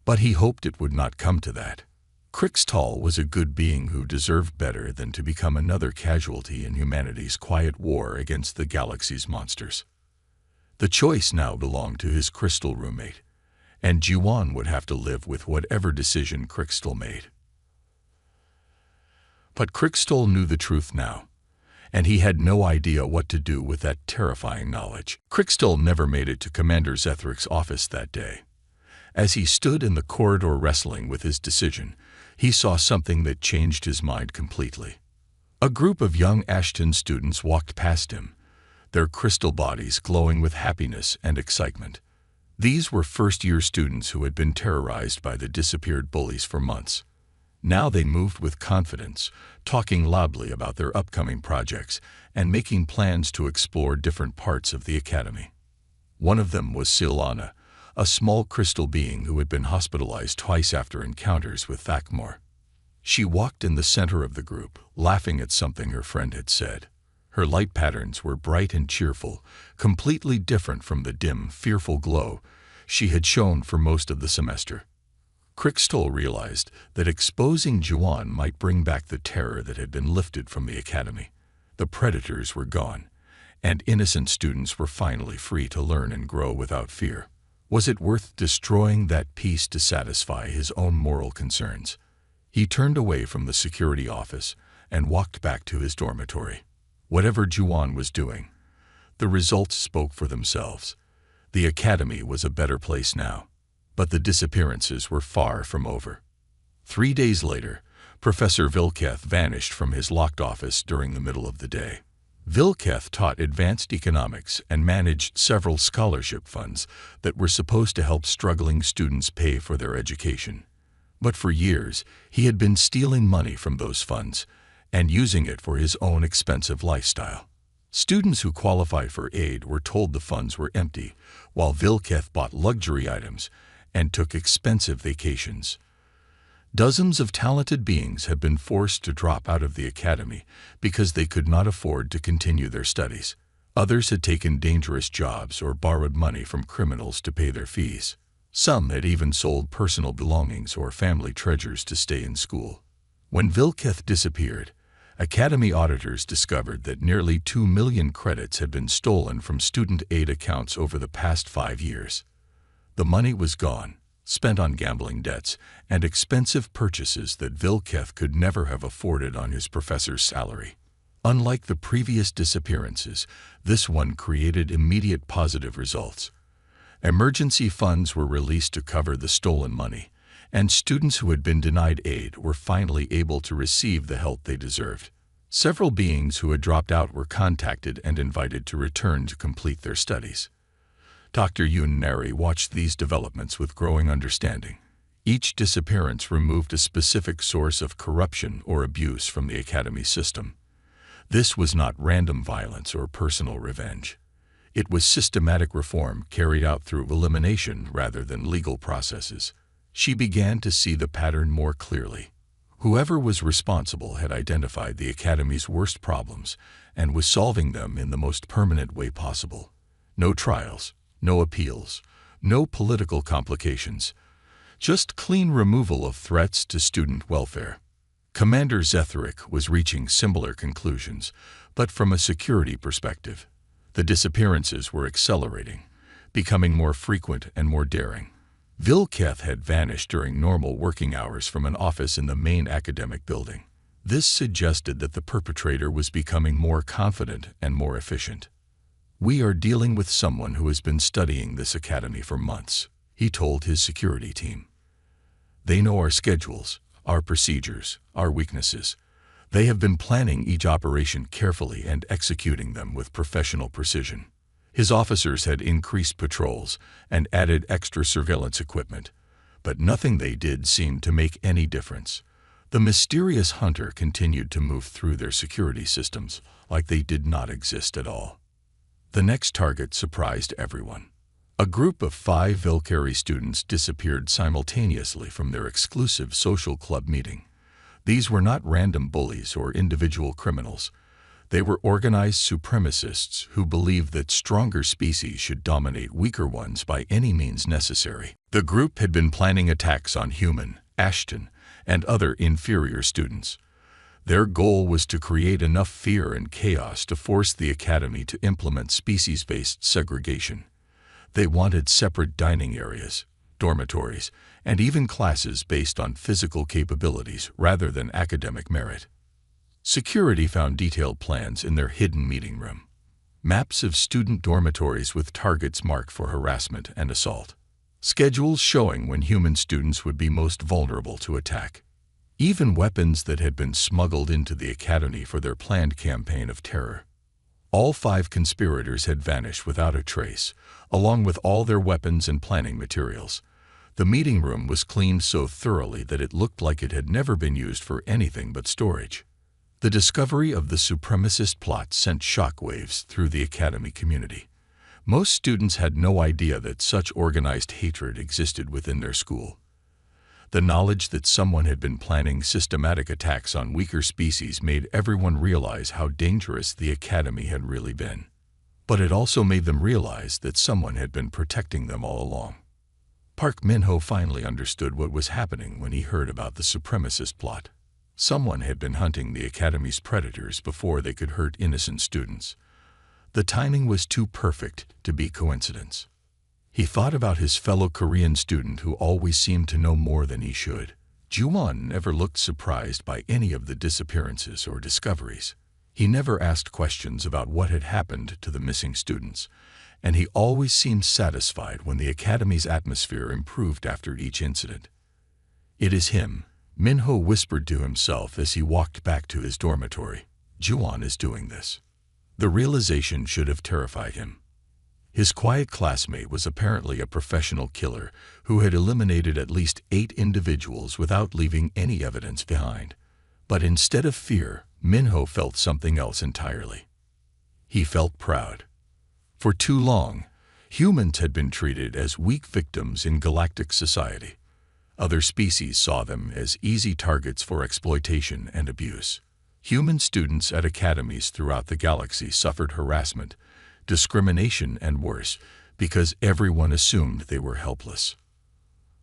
But he hoped it would not come to that. Crystal was a good being who deserved better than to become another casualty in humanity's quiet war against the galaxy's monsters. The choice now belonged to his crystal roommate, and Juwan would have to live with whatever decision Crystal made. But Crystal knew the truth now, and he had no idea what to do with that terrifying knowledge. Crystal never made it to Commander Zethric's office that day. As he stood in the corridor wrestling with his decision, he saw something that changed his mind completely. A group of young Ashton students walked past him, their crystal bodies glowing with happiness and excitement. These were first-year students who had been terrorized by the disappeared bullies for months. Now they moved with confidence, talking loudly about their upcoming projects and making plans to explore different parts of the Academy. One of them was Silana, a small crystal being who had been hospitalized twice after encounters with Thakmor. She walked in the center of the group, laughing at something her friend had said. Her light patterns were bright and cheerful, completely different from the dim, fearful glow she had shown for most of the semester. Crystal realized that exposing Juwan might bring back the terror that had been lifted from the Academy. The predators were gone, and innocent students were finally free to learn and grow without fear. Was it worth destroying that peace to satisfy his own moral concerns? He turned away from the security office and walked back to his dormitory. Whatever Juwan was doing, the results spoke for themselves. The Academy was a better place now. But the disappearances were far from over. 3 days later, Professor Vilketh vanished from his locked office during the middle of the day. Vilketh taught advanced economics and managed several scholarship funds that were supposed to help struggling students pay for their education. But for years, he had been stealing money from those funds and using it for his own expensive lifestyle. Students who qualified for aid were told the funds were empty, while Vilketh bought luxury items and took expensive vacations. Dozens of talented beings had been forced to drop out of the Academy because they could not afford to continue their studies. Others had taken dangerous jobs or borrowed money from criminals to pay their fees. Some had even sold personal belongings or family treasures to stay in school. When Vilketh disappeared, Academy auditors discovered that nearly 2 million credits had been stolen from student aid accounts over the past 5 years. The money was gone, spent on gambling debts and expensive purchases that Vilketh could never have afforded on his professor's salary. Unlike the previous disappearances, this one created immediate positive results. Emergency funds were released to cover the stolen money, and students who had been denied aid were finally able to receive the help they deserved. Several beings who had dropped out were contacted and invited to return to complete their studies. Dr. Yun-Nari watched these developments with growing understanding. Each disappearance removed a specific source of corruption or abuse from the Academy system. This was not random violence or personal revenge. It was systematic reform carried out through elimination rather than legal processes. She began to see the pattern more clearly. Whoever was responsible had identified the Academy's worst problems and was solving them in the most permanent way possible. No trials, no appeals, no political complications, just clean removal of threats to student welfare. Commander Zethric was reaching similar conclusions, but from a security perspective. The disappearances were accelerating, becoming more frequent and more daring. Vilketh had vanished during normal working hours from an office in the main academic building. This suggested that the perpetrator was becoming more confident and more efficient. "We are dealing with someone who has been studying this academy for months," he told his security team. "They know our schedules, our procedures, our weaknesses. They have been planning each operation carefully and executing them with professional precision." His officers had increased patrols and added extra surveillance equipment, but nothing they did seemed to make any difference. The mysterious hunter continued to move through their security systems like they did not exist at all. The next target surprised everyone. A group of 5 Valkyrie students disappeared simultaneously from their exclusive social club meeting. These were not random bullies or individual criminals. They were organized supremacists who believed that stronger species should dominate weaker ones by any means necessary. The group had been planning attacks on Human, Ashton, and other inferior students. Their goal was to create enough fear and chaos to force the academy to implement species-based segregation. They wanted separate dining areas, dormitories, and even classes based on physical capabilities rather than academic merit. Security found detailed plans in their hidden meeting room. Maps of student dormitories with targets marked for harassment and assault. Schedules showing when human students would be most vulnerable to attack. Even weapons that had been smuggled into the academy for their planned campaign of terror. All 5 conspirators had vanished without a trace, along with all their weapons and planning materials. The meeting room was cleaned so thoroughly that it looked like it had never been used for anything but storage. The discovery of the supremacist plot sent shockwaves through the academy community. Most students had no idea that such organized hatred existed within their school. The knowledge that someone had been planning systematic attacks on weaker species made everyone realize how dangerous the academy had really been. But it also made them realize that someone had been protecting them all along. Park Min-ho finally understood what was happening when he heard about the supremacist plot. Someone had been hunting the academy's predators before they could hurt innocent students. The timing was too perfect to be coincidence. He thought about his fellow Korean student who always seemed to know more than he should. Ju-won never looked surprised by any of the disappearances or discoveries. He never asked questions about what had happened to the missing students, and he always seemed satisfied when the academy's atmosphere improved after each incident. "It is him," Min-ho whispered to himself as he walked back to his dormitory. "Ju-won is doing this." The realization should have terrified him. His quiet classmate was apparently a professional killer who had eliminated at least 8 individuals without leaving any evidence behind. But instead of fear, Min-ho felt something else entirely. He felt proud. For too long, humans had been treated as weak victims in galactic society. Other species saw them as easy targets for exploitation and abuse. Human students at academies throughout the galaxy suffered harassment, discrimination, and worse, because everyone assumed they were helpless.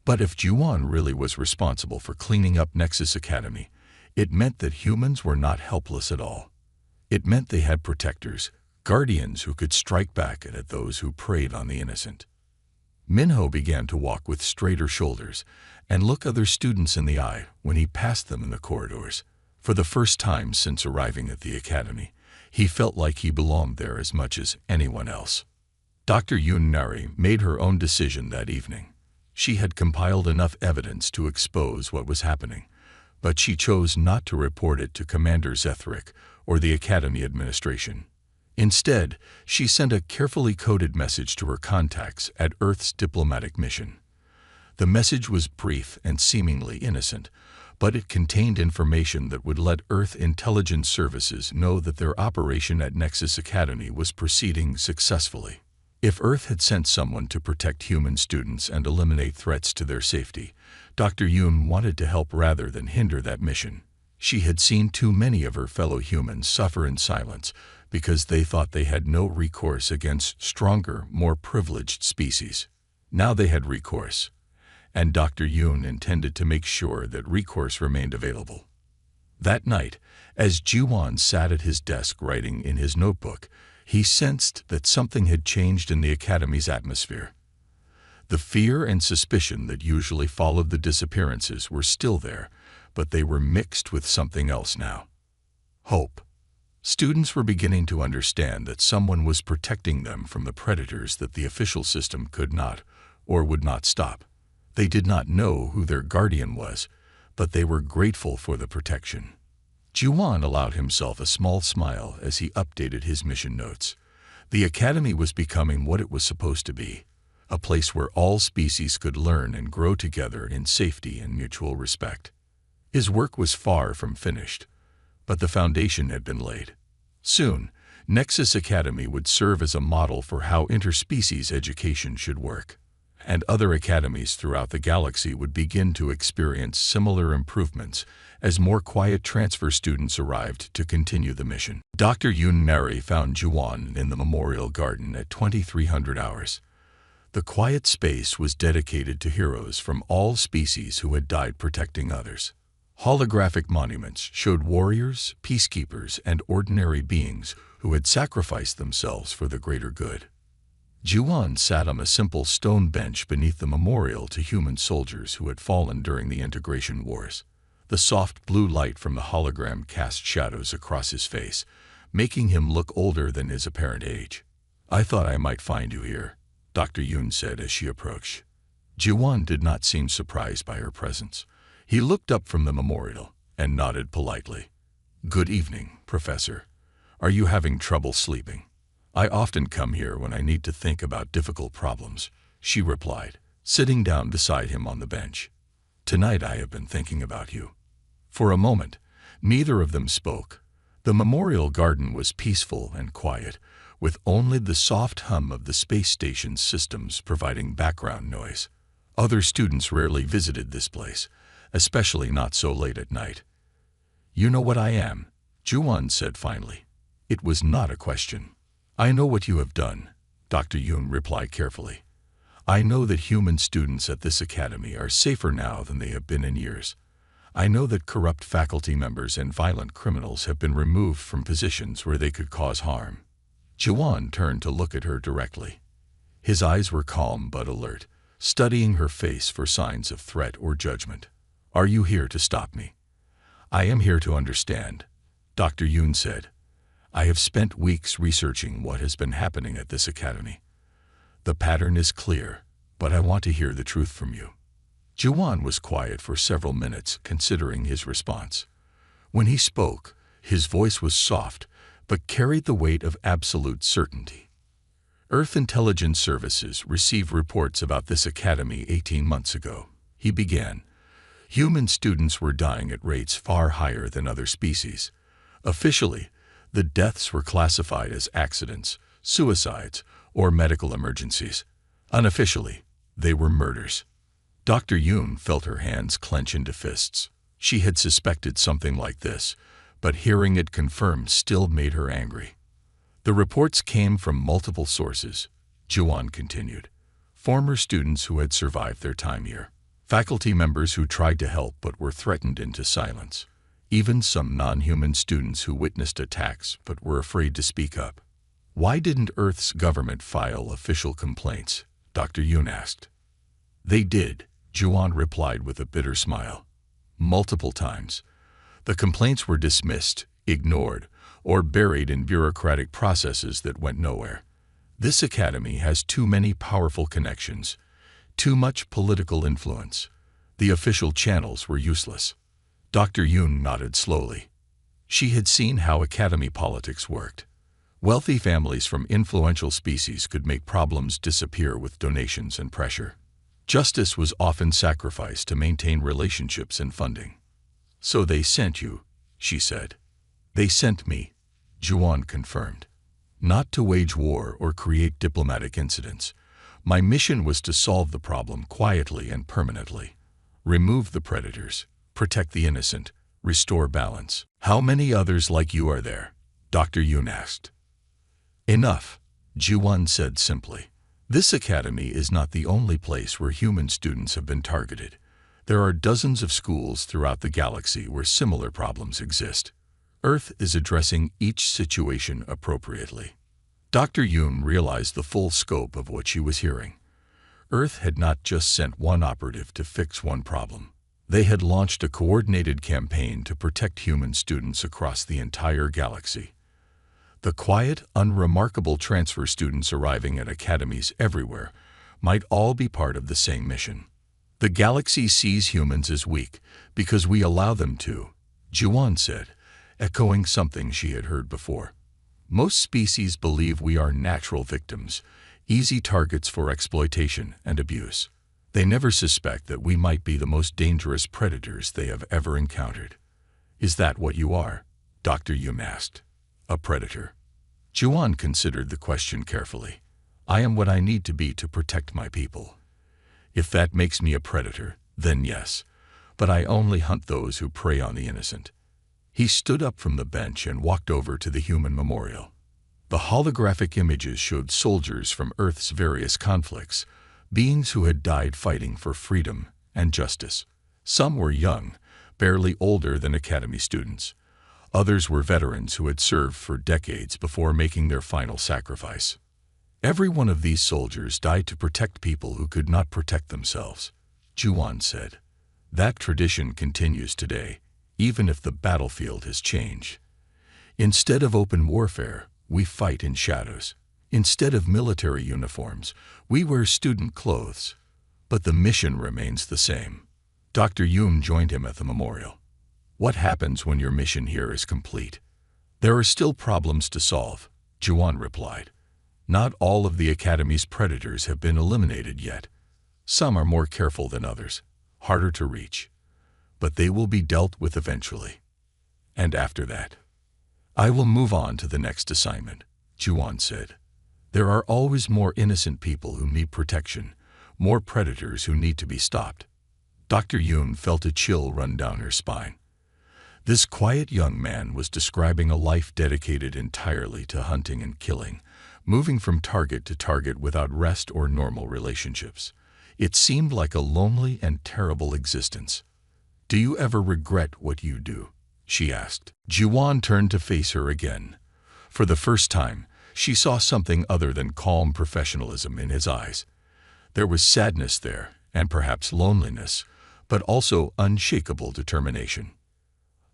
But if Ju-won really was responsible for cleaning up Nexus Academy, it meant that humans were not helpless at all. It meant they had protectors, guardians who could strike back at those who preyed on the innocent. Min-ho began to walk with straighter shoulders and look other students in the eye when he passed them in the corridors. For the first time since arriving at the academy, he felt like he belonged there as much as anyone else. Dr. Yoon Nari made her own decision that evening. She had compiled enough evidence to expose what was happening, but she chose not to report it to Commander Zethric or the academy administration. Instead, she sent a carefully coded message to her contacts at Earth's diplomatic mission. The message was brief and seemingly innocent, but it contained information that would let Earth intelligence services know that their operation at Nexus Academy was proceeding successfully. If Earth had sent someone to protect human students and eliminate threats to their safety, Dr. Yoon wanted to help rather than hinder that mission. She had seen too many of her fellow humans suffer in silence because they thought they had no recourse against stronger, more privileged species. Now they had recourse, and Dr. Yoon intended to make sure that recourse remained available. That night, as Ju-won sat at his desk writing in his notebook, he sensed that something had changed in the academy's atmosphere. The fear and suspicion that usually followed the disappearances were still there, but they were mixed with something else now. Hope. Students were beginning to understand that someone was protecting them from the predators that the official system could not or would not stop. They did not know who their guardian was, but they were grateful for the protection. Juan allowed himself a small smile as he updated his mission notes. The academy was becoming what it was supposed to be, a place where all species could learn and grow together in safety and mutual respect. His work was far from finished, but the foundation had been laid. Soon, Nexus Academy would serve as a model for how interspecies education should work, and other academies throughout the galaxy would begin to experience similar improvements as more quiet transfer students arrived to continue the mission. Dr. Yun Mary found Juan in the Memorial Garden at 2300 hours. The quiet space was dedicated to heroes from all species who had died protecting others. Holographic monuments showed warriors, peacekeepers, and ordinary beings who had sacrificed themselves for the greater good. Juan sat on a simple stone bench beneath the memorial to human soldiers who had fallen during the integration wars. The soft blue light from the hologram cast shadows across his face, making him look older than his apparent age. "I thought I might find you here," Dr. Yun said as she approached. Juan did not seem surprised by her presence. He looked up from the memorial and nodded politely. "Good evening, Professor. Are you having trouble sleeping?" "I often come here when I need to think about difficult problems," she replied, sitting down beside him on the bench. "Tonight I have been thinking about you." For a moment, neither of them spoke. The memorial garden was peaceful and quiet, with only the soft hum of the space station's systems providing background noise. Other students rarely visited this place, especially not so late at night. "You know what I am," Juan said finally. It was not a question. "I know what you have done," Dr. Yun replied carefully. "I know that human students at this academy are safer now than they have been in years. I know that corrupt faculty members and violent criminals have been removed from positions where they could cause harm." Juan turned to look at her directly. His eyes were calm but alert, studying her face for signs of threat or judgment. "Are you here to stop me?" "I am here to understand," Dr. Yun said. "I have spent weeks researching what has been happening at this academy. The pattern is clear, but I want to hear the truth from you." Juan was quiet for several minutes, considering his response. When he spoke, his voice was soft, but carried the weight of absolute certainty. "Earth Intelligence Services received reports about this academy 18 months ago," he began. "Human students were dying at rates far higher than other species. Officially, the deaths were classified as accidents, suicides, or medical emergencies. Unofficially, they were murders." Dr. Yun felt her hands clench into fists. She had suspected something like this, but hearing it confirmed still made her angry. "The reports came from multiple sources," Juan continued. "Former students who had survived their time here, faculty members who tried to help but were threatened into silence, even some non-human students who witnessed attacks but were afraid to speak up." "Why didn't Earth's government file official complaints?" Dr. Yun asked. "They did," Juan replied with a bitter smile. "Multiple times. The complaints were dismissed, ignored, or buried in bureaucratic processes that went nowhere. This academy has too many powerful connections, too much political influence. The official channels were useless." Dr. Yun nodded slowly. She had seen how academy politics worked. Wealthy families from influential species could make problems disappear with donations and pressure. Justice was often sacrificed to maintain relationships and funding. "So they sent you," she said. "They sent me," Juan confirmed. "Not to wage war or create diplomatic incidents. My mission was to solve the problem quietly and permanently. Remove the predators, protect the innocent, restore balance." "How many others like you are there?" Dr. Yun asked. "Enough," Juan said simply. "This academy is not the only place where human students have been targeted. There are dozens of schools throughout the galaxy where similar problems exist. Earth is addressing each situation appropriately." Dr. Yun realized the full scope of what she was hearing. Earth had not just sent one operative to fix one problem. They had launched a coordinated campaign to protect human students across the entire galaxy. The quiet, unremarkable transfer students arriving at academies everywhere might all be part of the same mission. The galaxy sees humans as weak because we allow them to, Juan said, echoing something she had heard before. Most species believe we are natural victims, easy targets for exploitation and abuse. They never suspect that we might be the most dangerous predators they have ever encountered. Is that what you are? Dr. Hume asked. A predator. Juan considered the question carefully. I am what I need to be to protect my people. If that makes me a predator, then yes, but I only hunt those who prey on the innocent. He stood up from the bench and walked over to the human memorial. The holographic images showed soldiers from Earth's various conflicts, beings who had died fighting for freedom and justice. Some were young, barely older than academy students. Others were veterans who had served for decades before making their final sacrifice. Every one of these soldiers died to protect people who could not protect themselves, Juan said. That tradition continues today, even if the battlefield has changed. Instead of open warfare, we fight in shadows. Instead of military uniforms, we wear student clothes. But the mission remains the same. Dr. Hume joined him at the memorial. What happens when your mission here is complete? There are still problems to solve, Juan replied. Not all of the Academy's predators have been eliminated yet. Some are more careful than others, harder to reach. But they will be dealt with eventually. And after that, I will move on to the next assignment, Juan said. There are always more innocent people who need protection, more predators who need to be stopped. Dr. Hume felt a chill run down her spine. This quiet young man was describing a life dedicated entirely to hunting and killing, moving from target to target without rest or normal relationships. It seemed like a lonely and terrible existence. Do you ever regret what you do? She asked. Juan turned to face her again. For the first time, she saw something other than calm professionalism in his eyes. There was sadness there, and perhaps loneliness, but also unshakable determination.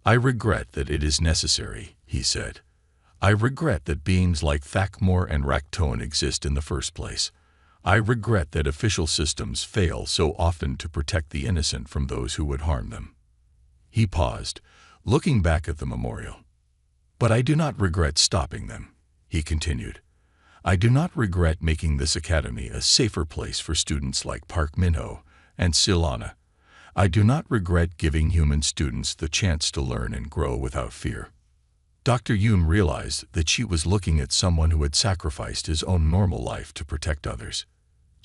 I regret that it is necessary, he said. I regret that beings like Thakmor and Ractone exist in the first place. I regret that official systems fail so often to protect the innocent from those who would harm them. He paused, looking back at the memorial. But I do not regret stopping them, he continued. I do not regret making this academy a safer place for students like Park Minho and Silana. I do not regret giving human students the chance to learn and grow without fear. Dr. Hume realized that she was looking at someone who had sacrificed his own normal life to protect others.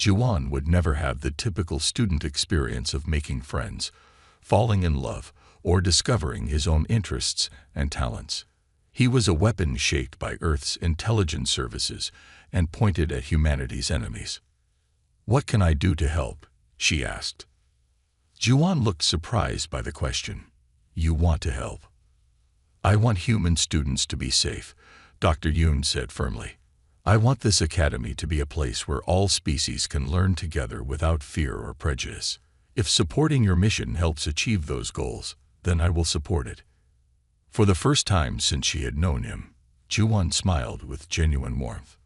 Juan would never have the typical student experience of making friends, falling in love, or discovering his own interests and talents. He was a weapon shaped by Earth's intelligence services and pointed at humanity's enemies. What can I do to help? She asked. Juan looked surprised by the question. You want to help? I want human students to be safe, Dr. Hume said firmly. I want this academy to be a place where all species can learn together without fear or prejudice. If supporting your mission helps achieve those goals, then I will support it. For the first time since she had known him, Juan smiled with genuine warmth.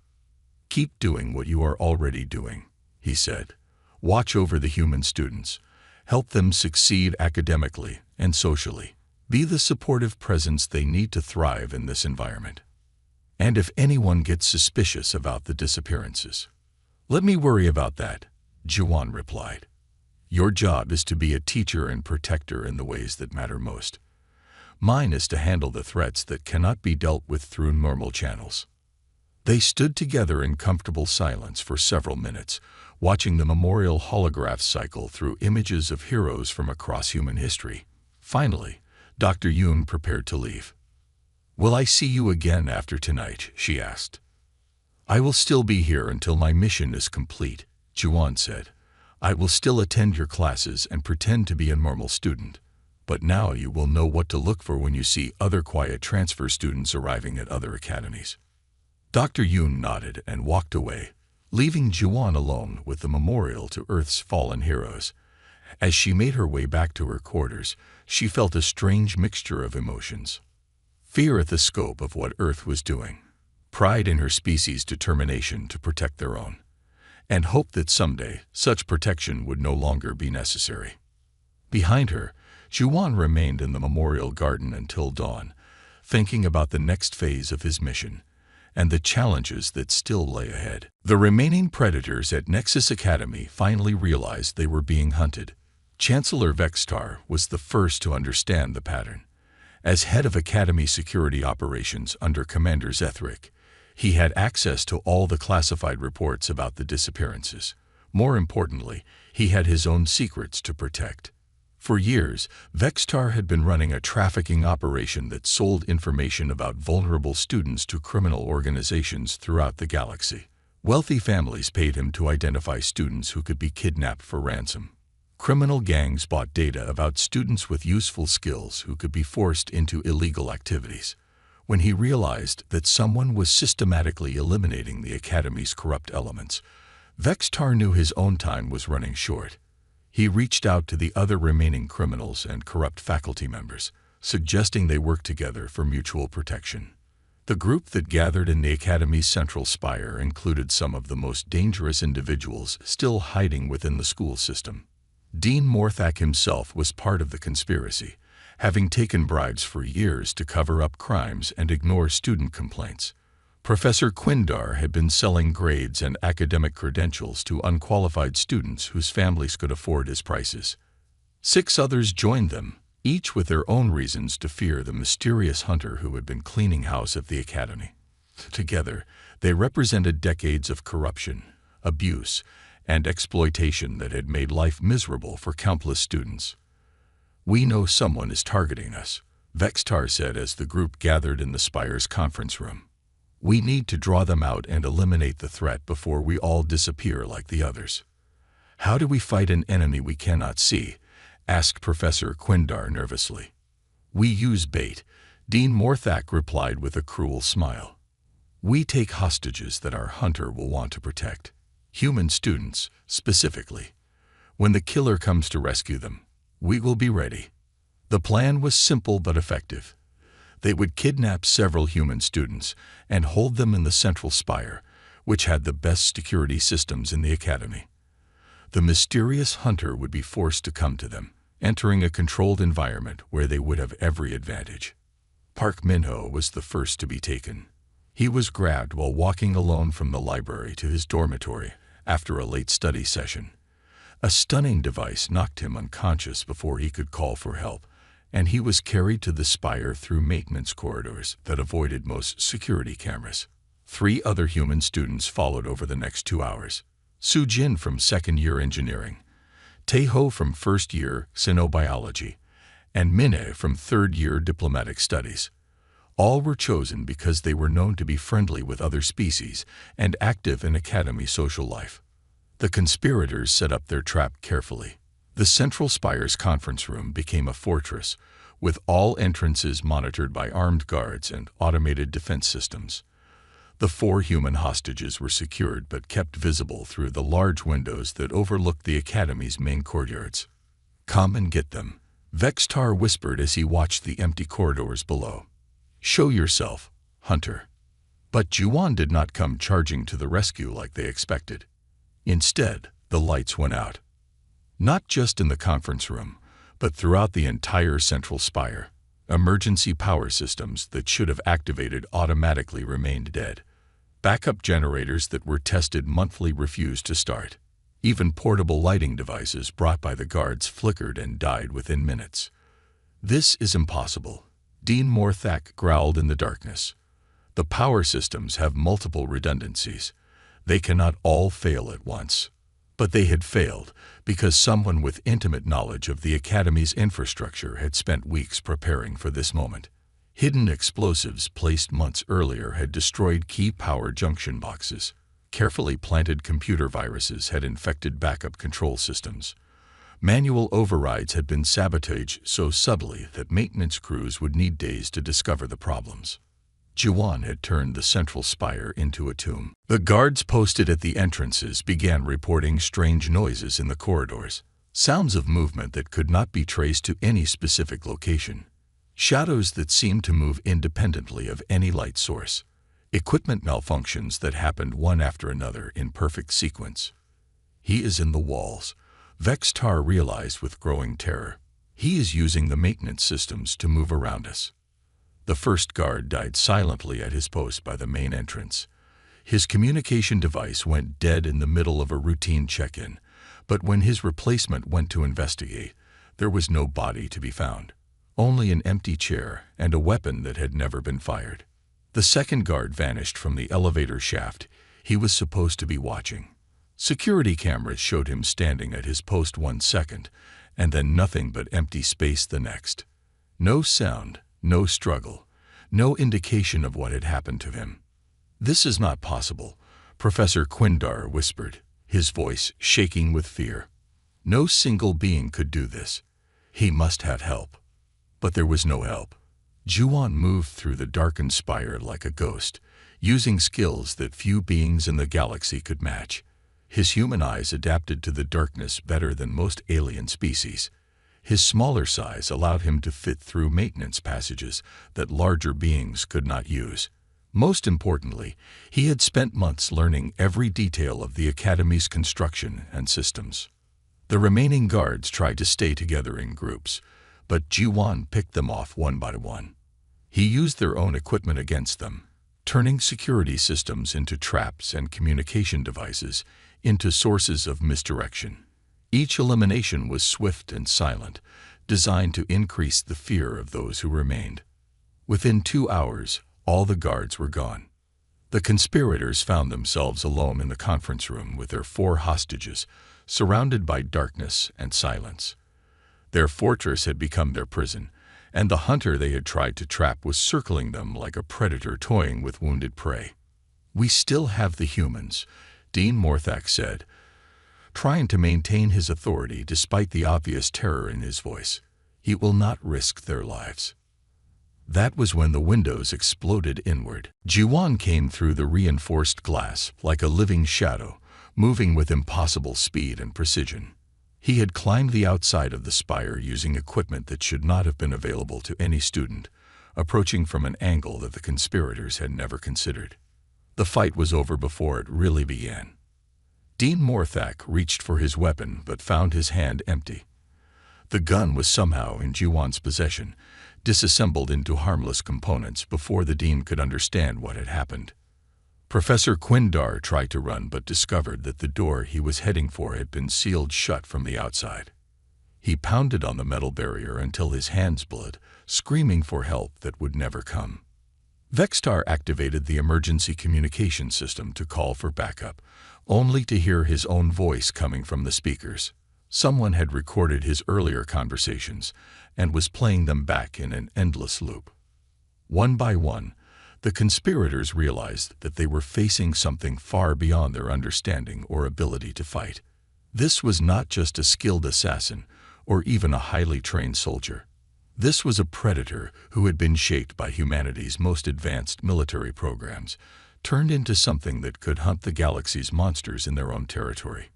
Keep doing what you are already doing, he said. Watch over the human students. Help them succeed academically and socially. Be the supportive presence they need to thrive in this environment. And if anyone gets suspicious about the disappearances, let me worry about that, Juan replied. Your job is to be a teacher and protector in the ways that matter most. Mine is to handle the threats that cannot be dealt with through normal channels. They stood together in comfortable silence for several minutes, watching the memorial holographs cycle through images of heroes from across human history. Finally, Dr. Hume prepared to leave. Will I see you again after tonight? She asked. I will still be here until my mission is complete, Juan said. I will still attend your classes and pretend to be a normal student. But now you will know what to look for when you see other quiet transfer students arriving at other academies. Dr. Hume nodded and walked away, leaving Juan alone with the memorial to Earth's fallen heroes. As she made her way back to her quarters, she felt a strange mixture of emotions. Fear at the scope of what Earth was doing, pride in her species' determination to protect their own, and hope that someday such protection would no longer be necessary. Behind her, Juan remained in the memorial garden until dawn, thinking about the next phase of his mission and the challenges that still lay ahead. The remaining predators at Nexus Academy finally realized they were being hunted. Chancellor Vextar was the first to understand the pattern. As head of Academy security operations under Commander Zethric, he had access to all the classified reports about the disappearances. More importantly, he had his own secrets to protect. For years, Vextar had been running a trafficking operation that sold information about vulnerable students to criminal organizations throughout the galaxy. Wealthy families paid him to identify students who could be kidnapped for ransom. Criminal gangs bought data about students with useful skills who could be forced into illegal activities. When he realized that someone was systematically eliminating the Academy's corrupt elements, Vextar knew his own time was running short. He reached out to the other remaining criminals and corrupt faculty members, suggesting they work together for mutual protection. The group that gathered in the Academy's central spire included some of the most dangerous individuals still hiding within the school system. Dean Morthak himself was part of the conspiracy, having taken bribes for years to cover up crimes and ignore student complaints. Professor Quindar had been selling grades and academic credentials to unqualified students whose families could afford his prices. 6 others joined them, each with their own reasons to fear the mysterious hunter who had been cleaning house at the Academy. Together, they represented decades of corruption, abuse, and exploitation that had made life miserable for countless students. "We know someone is targeting us," Vextar said as the group gathered in the Spire's conference room. "We need to draw them out and eliminate the threat before we all disappear like the others." "How do we fight an enemy we cannot see?" asked Professor Quindar nervously. "We use bait," Dean Morthak replied with a cruel smile. "We take hostages that our hunter will want to protect. Human students, specifically. When the killer comes to rescue them, we will be ready." The plan was simple but effective. They would kidnap several human students and hold them in the central spire, which had the best security systems in the Academy. The mysterious hunter would be forced to come to them, entering a controlled environment where they would have every advantage. Park Minho was the first to be taken. He was grabbed while walking alone from the library to his dormitory after a late study session. A stunning device knocked him unconscious before he could call for help, and he was carried to the spire through maintenance corridors that avoided most security cameras. 3 other human students followed over the next 2 hours. Su Jin from second-year engineering, Taeho from first-year xenobiology, and Mine from third-year diplomatic studies. All were chosen because they were known to be friendly with other species and active in Academy social life. The conspirators set up their trap carefully. The Central Spire's conference room became a fortress, with all entrances monitored by armed guards and automated defense systems. The 4 human hostages were secured but kept visible through the large windows that overlooked the Academy's main courtyards. "Come and get them," Vextar whispered as he watched the empty corridors below. "Show yourself, Hunter." But Juan did not come charging to the rescue like they expected. Instead, the lights went out. Not just in the conference room, but throughout the entire central spire. Emergency power systems that should have activated automatically remained dead. Backup generators that were tested monthly refused to start. Even portable lighting devices brought by the guards flickered and died within minutes. "This is impossible," Dean Morthak growled in the darkness. "The power systems have multiple redundancies. They cannot all fail at once." But they had failed because someone with intimate knowledge of the Academy's infrastructure had spent weeks preparing for this moment. Hidden explosives placed months earlier had destroyed key power junction boxes. Carefully planted computer viruses had infected backup control systems. Manual overrides had been sabotaged so subtly that maintenance crews would need days to discover the problems. Juan had turned the central spire into a tomb. The guards posted at the entrances began reporting strange noises in the corridors, sounds of movement that could not be traced to any specific location, shadows that seemed to move independently of any light source. Equipment malfunctions that happened one after another in perfect sequence. He is in the walls, Vextar realized with growing terror. He is using the maintenance systems to move around us. The first guard died silently at his post by the main entrance. His communication device went dead in the middle of a routine check-in, but when his replacement went to investigate, there was no body to be found. Only an empty chair and a weapon that had never been fired. The second guard vanished from the elevator shaft he was supposed to be watching. Security cameras showed him standing at his post 1 second, and then nothing but empty space the next. No sound, no struggle, no indication of what had happened to him. "This is not possible," Professor Quindar whispered, his voice shaking with fear. No single being could do this. He must have help. But there was no help. Juwon moved through the darkened spire like a ghost, using skills that few beings in the galaxy could match. His human eyes adapted to the darkness better than most alien species. His smaller size allowed him to fit through maintenance passages that larger beings could not use. Most importantly, he had spent months learning every detail of the Academy's construction and systems. The remaining guards tried to stay together in groups, but Juwon picked them off one by one. He used their own equipment against them, turning security systems into traps and communication devices into sources of misdirection. Each elimination was swift and silent, designed to increase the fear of those who remained. Within 2 hours, all the guards were gone. The conspirators found themselves alone in the conference room with their 4 hostages, surrounded by darkness and silence. Their fortress had become their prison, and the hunter they had tried to trap was circling them like a predator toying with wounded prey. "We still have the humans," Dean Morthak said, trying to maintain his authority despite the obvious terror in his voice. "He will not risk their lives." That was when the windows exploded inward. Juwon came through the reinforced glass like a living shadow, moving with impossible speed and precision. He had climbed the outside of the spire using equipment that should not have been available to any student, approaching from an angle that the conspirators had never considered. The fight was over before it really began. Dean Morthak reached for his weapon but found his hand empty. The gun was somehow in Juwon's possession, disassembled into harmless components before the Dean could understand what had happened. Professor Quindar tried to run but discovered that the door he was heading for had been sealed shut from the outside. He pounded on the metal barrier until his hands bled, screaming for help that would never come. Vextar activated the emergency communication system to call for backup, only to hear his own voice coming from the speakers. Someone had recorded his earlier conversations and was playing them back in an endless loop. One by one, the conspirators realized that they were facing something far beyond their understanding or ability to fight. This was not just a skilled assassin or even a highly trained soldier. This was a predator who had been shaped by humanity's most advanced military programs, turned into something that could hunt the galaxy's monsters in their own territory.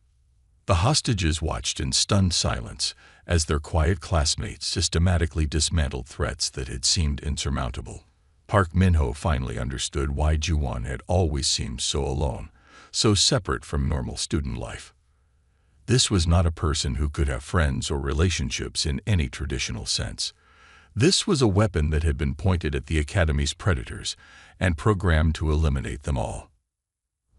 The hostages watched in stunned silence as their quiet classmates systematically dismantled threats that had seemed insurmountable. Park Min-ho finally understood why Juwon had always seemed so alone, so separate from normal student life. This was not a person who could have friends or relationships in any traditional sense. This was a weapon that had been pointed at the Academy's predators and programmed to eliminate them all.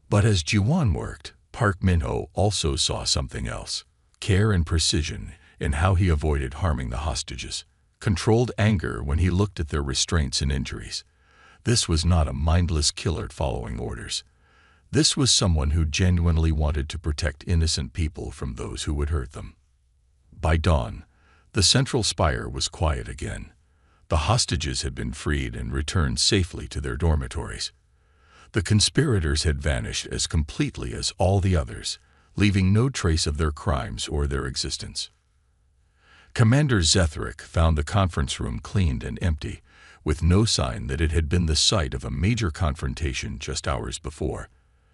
But as Juwon worked, Park Min-ho also saw something else: care and precision in how he avoided harming the hostages, controlled anger when he looked at their restraints and injuries. This was not a mindless killer following orders. This was someone who genuinely wanted to protect innocent people from those who would hurt them. By dawn, the central spire was quiet again. The hostages had been freed and returned safely to their dormitories. The conspirators had vanished as completely as all the others, leaving no trace of their crimes or their existence. Commander Zethric found the conference room cleaned and empty, with no sign that it had been the site of a major confrontation just hours before.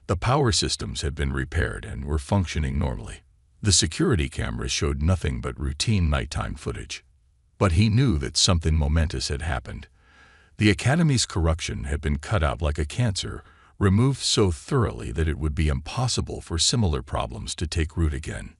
The power systems had been repaired and were functioning normally. The security cameras showed nothing but routine nighttime footage. But he knew that something momentous had happened. The Academy's corruption had been cut out like a cancer, removed so thoroughly that it would be impossible for similar problems to take root again.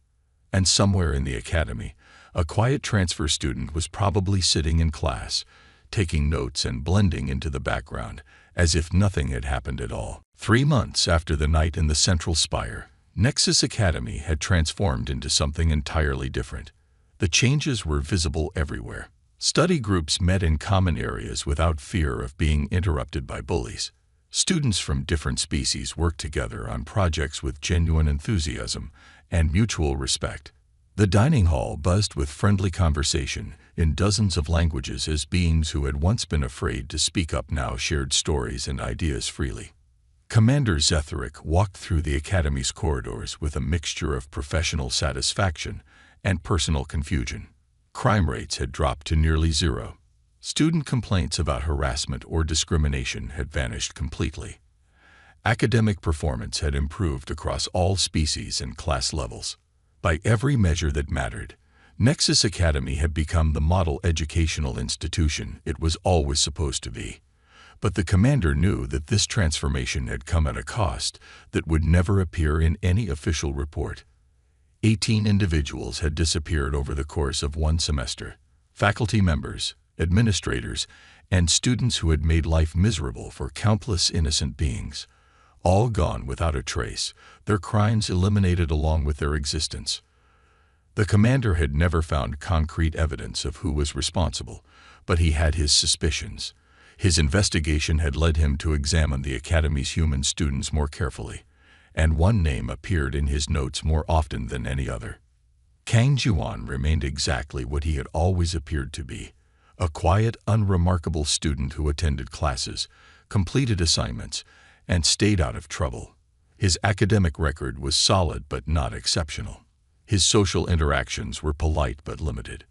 And somewhere in the Academy, a quiet transfer student was probably sitting in class, taking notes and blending into the background, as if nothing had happened at all. 3 months after the night in the Central Spire, Nexus Academy had transformed into something entirely different. The changes were visible everywhere. Study groups met in common areas without fear of being interrupted by bullies. Students from different species worked together on projects with genuine enthusiasm and mutual respect. The dining hall buzzed with friendly conversation in dozens of languages as beings who had once been afraid to speak up now shared stories and ideas freely. Commander Zetheric walked through the Academy's corridors with a mixture of professional satisfaction and personal confusion. Crime rates had dropped to nearly zero. Student complaints about harassment or discrimination had vanished completely. Academic performance had improved across all species and class levels. By every measure that mattered, Nexus Academy had become the model educational institution it was always supposed to be. But the commander knew that this transformation had come at a cost that would never appear in any official report. 18 individuals had disappeared over the course of 1 semester. Faculty members, administrators, and students who had made life miserable for countless innocent beings. All gone without a trace, their crimes eliminated along with their existence. The commander had never found concrete evidence of who was responsible, but he had his suspicions. His investigation had led him to examine the Academy's human students more carefully, and one name appeared in his notes more often than any other. Kang Juan remained exactly what he had always appeared to be, a quiet, unremarkable student who attended classes, completed assignments, and stayed out of trouble. His academic record was solid but not exceptional. His social interactions were polite but limited.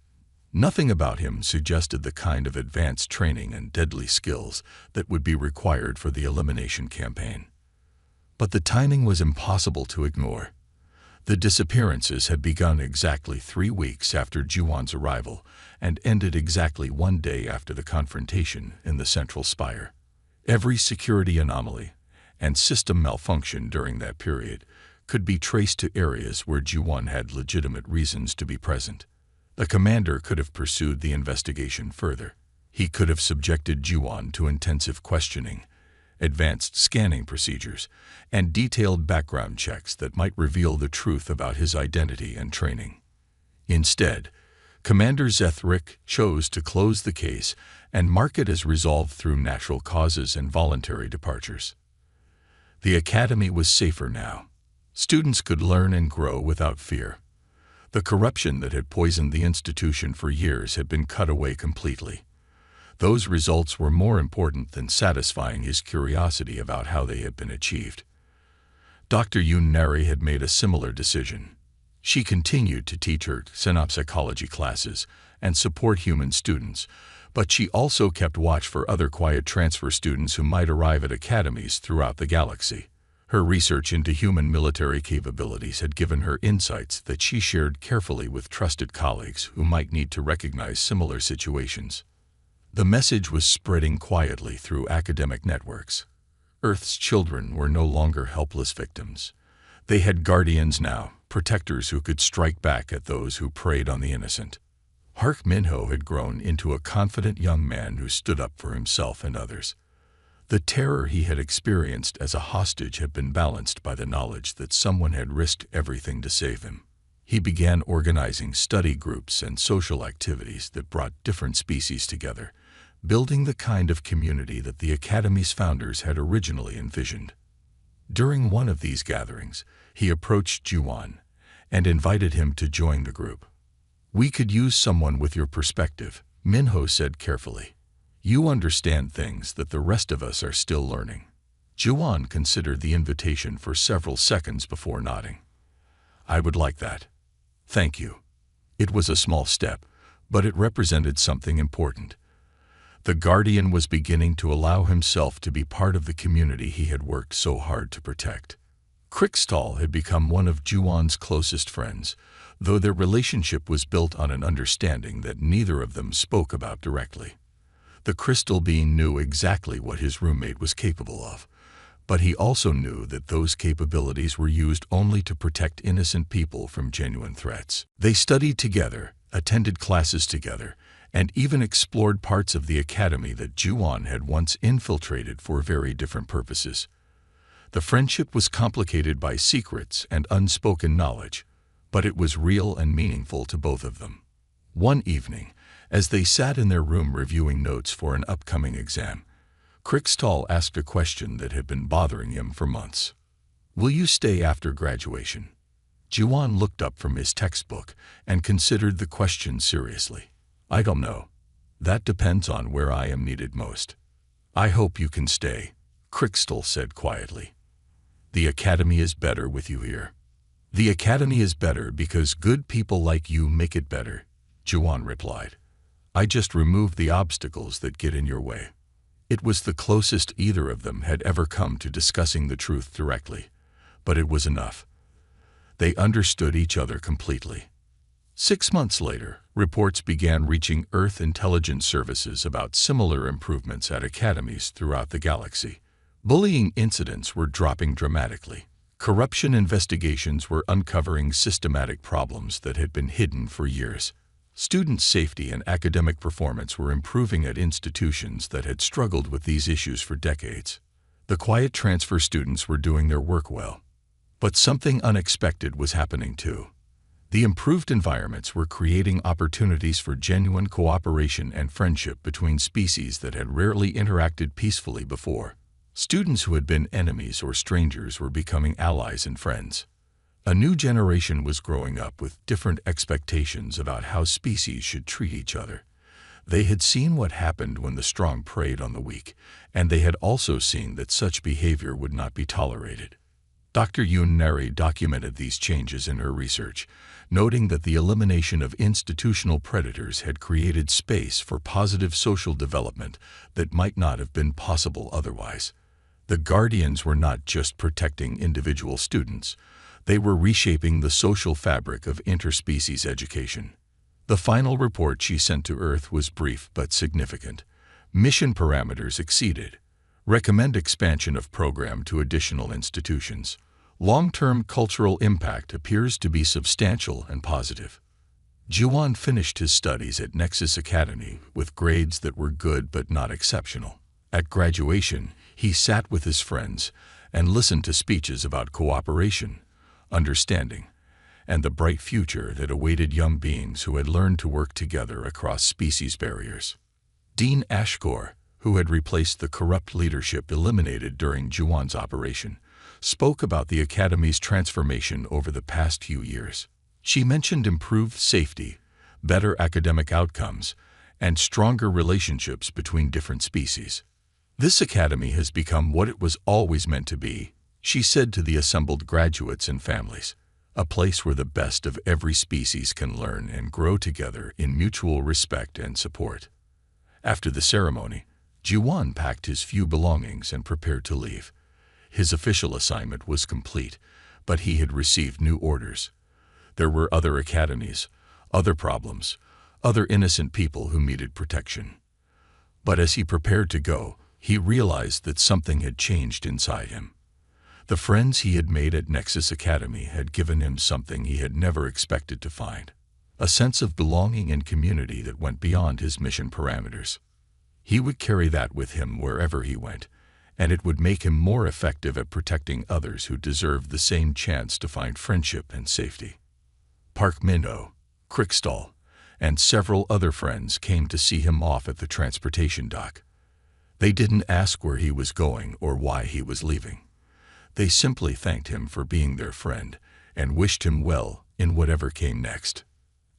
Nothing about him suggested the kind of advanced training and deadly skills that would be required for the elimination campaign. But the timing was impossible to ignore. The disappearances had begun exactly 3 weeks after Juwan's arrival and ended exactly 1 day after the confrontation in the Central Spire. Every security anomaly and system malfunction during that period could be traced to areas where Juwan had legitimate reasons to be present. The commander could have pursued the investigation further. He could have subjected Juwan to intensive questioning, advanced scanning procedures, and detailed background checks that might reveal the truth about his identity and training. Instead, Commander Zetheric chose to close the case and mark it as resolved through natural causes and voluntary departures. The Academy was safer now. Students could learn and grow without fear. The corruption that had poisoned the institution for years had been cut away completely. Those results were more important than satisfying his curiosity about how they had been achieved. Dr. Yoon Nari had made a similar decision. She continued to teach her synopsychology classes and support human students, but she also kept watch for other quiet transfer students who might arrive at academies throughout the galaxy. Her research into human military capabilities had given her insights that she shared carefully with trusted colleagues who might need to recognize similar situations. The message was spreading quietly through academic networks. Earth's children were no longer helpless victims. They had guardians now, protectors who could strike back at those who preyed on the innocent. Park Min-ho had grown into a confident young man who stood up for himself and others. The terror he had experienced as a hostage had been balanced by the knowledge that someone had risked everything to save him. He began organizing study groups and social activities that brought different species together, building the kind of community that the Academy's founders had originally envisioned. During one of these gatherings, he approached Juwan and invited him to join the group. "We could use someone with your perspective," Min-ho said carefully. "You understand things that the rest of us are still learning." Juwan considered the invitation for several seconds before nodding. "I would like that. Thank you." It was a small step, but it represented something important. The Guardian was beginning to allow himself to be part of the community he had worked so hard to protect. Krikstal had become one of Juwan's closest friends, though their relationship was built on an understanding that neither of them spoke about directly. The crystal being knew exactly what his roommate was capable of, but he also knew that those capabilities were used only to protect innocent people from genuine threats. They studied together, attended classes together, and even explored parts of the academy that Juan had once infiltrated for very different purposes. The friendship was complicated by secrets and unspoken knowledge, but it was real and meaningful to both of them. One evening, as they sat in their room reviewing notes for an upcoming exam, Krixtal asked a question that had been bothering him for months. "Will you stay after graduation?" Juan looked up from his textbook and considered the question seriously. "I don't know. That depends on where I am needed most." "I hope you can stay," Krixtal said quietly. "The academy is better with you here." "The academy is better because good people like you make it better," Juan replied. "I just remove the obstacles that get in your way." It was the closest either of them had ever come to discussing the truth directly, but it was enough. They understood each other completely. 6 months later, reports began reaching Earth intelligence services about similar improvements at academies throughout the galaxy. Bullying incidents were dropping dramatically. Corruption investigations were uncovering systematic problems that had been hidden for years. Student safety and academic performance were improving at institutions that had struggled with these issues for decades. The quiet transfer students were doing their work well. But something unexpected was happening too. The improved environments were creating opportunities for genuine cooperation and friendship between species that had rarely interacted peacefully before. Students who had been enemies or strangers were becoming allies and friends. A new generation was growing up with different expectations about how species should treat each other. They had seen what happened when the strong preyed on the weak, and they had also seen that such behavior would not be tolerated. Dr. Yoon Neri documented these changes in her research, noting that the elimination of institutional predators had created space for positive social development that might not have been possible otherwise. The Guardians were not just protecting individual students. They were reshaping the social fabric of interspecies education. The final report she sent to Earth was brief but significant. Mission parameters exceeded. Recommend expansion of program to additional institutions. Long-term cultural impact appears to be substantial and positive. Juan finished his studies at Nexus Academy with grades that were good but not exceptional. At graduation, he sat with his friends and listened to speeches about cooperation, understanding, and the bright future that awaited young beings who had learned to work together across species barriers. Dean Ashkor, who had replaced the corrupt leadership eliminated during Juwan's operation, spoke about the Academy's transformation over the past few years. She mentioned improved safety, better academic outcomes, and stronger relationships between different species. "This Academy has become what it was always meant to be," she said to the assembled graduates and families, "a place where the best of every species can learn and grow together in mutual respect and support." After the ceremony, Juwan packed his few belongings and prepared to leave. His official assignment was complete, but he had received new orders. There were other academies, other problems, other innocent people who needed protection. But as he prepared to go, he realized that something had changed inside him. The friends he had made at Nexus Academy had given him something he had never expected to find, a sense of belonging and community that went beyond his mission parameters. He would carry that with him wherever he went, and it would make him more effective at protecting others who deserved the same chance to find friendship and safety. Park Min-ho, Krixtal, and several other friends came to see him off at the transportation dock. They didn't ask where he was going or why he was leaving. They simply thanked him for being their friend and wished him well in whatever came next.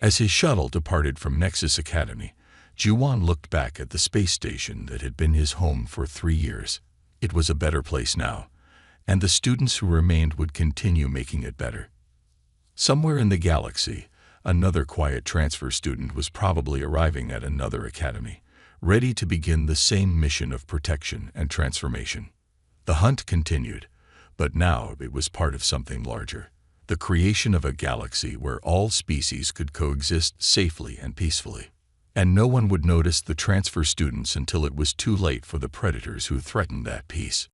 As his shuttle departed from Nexus Academy, Juwan looked back at the space station that had been his home for 3 years. It was a better place now, and the students who remained would continue making it better. Somewhere in the galaxy, another quiet transfer student was probably arriving at another academy, ready to begin the same mission of protection and transformation. The hunt continued, but now it was part of something larger, the creation of a galaxy where all species could coexist safely and peacefully. And no one would notice the transfer students until it was too late for the predators who threatened that peace.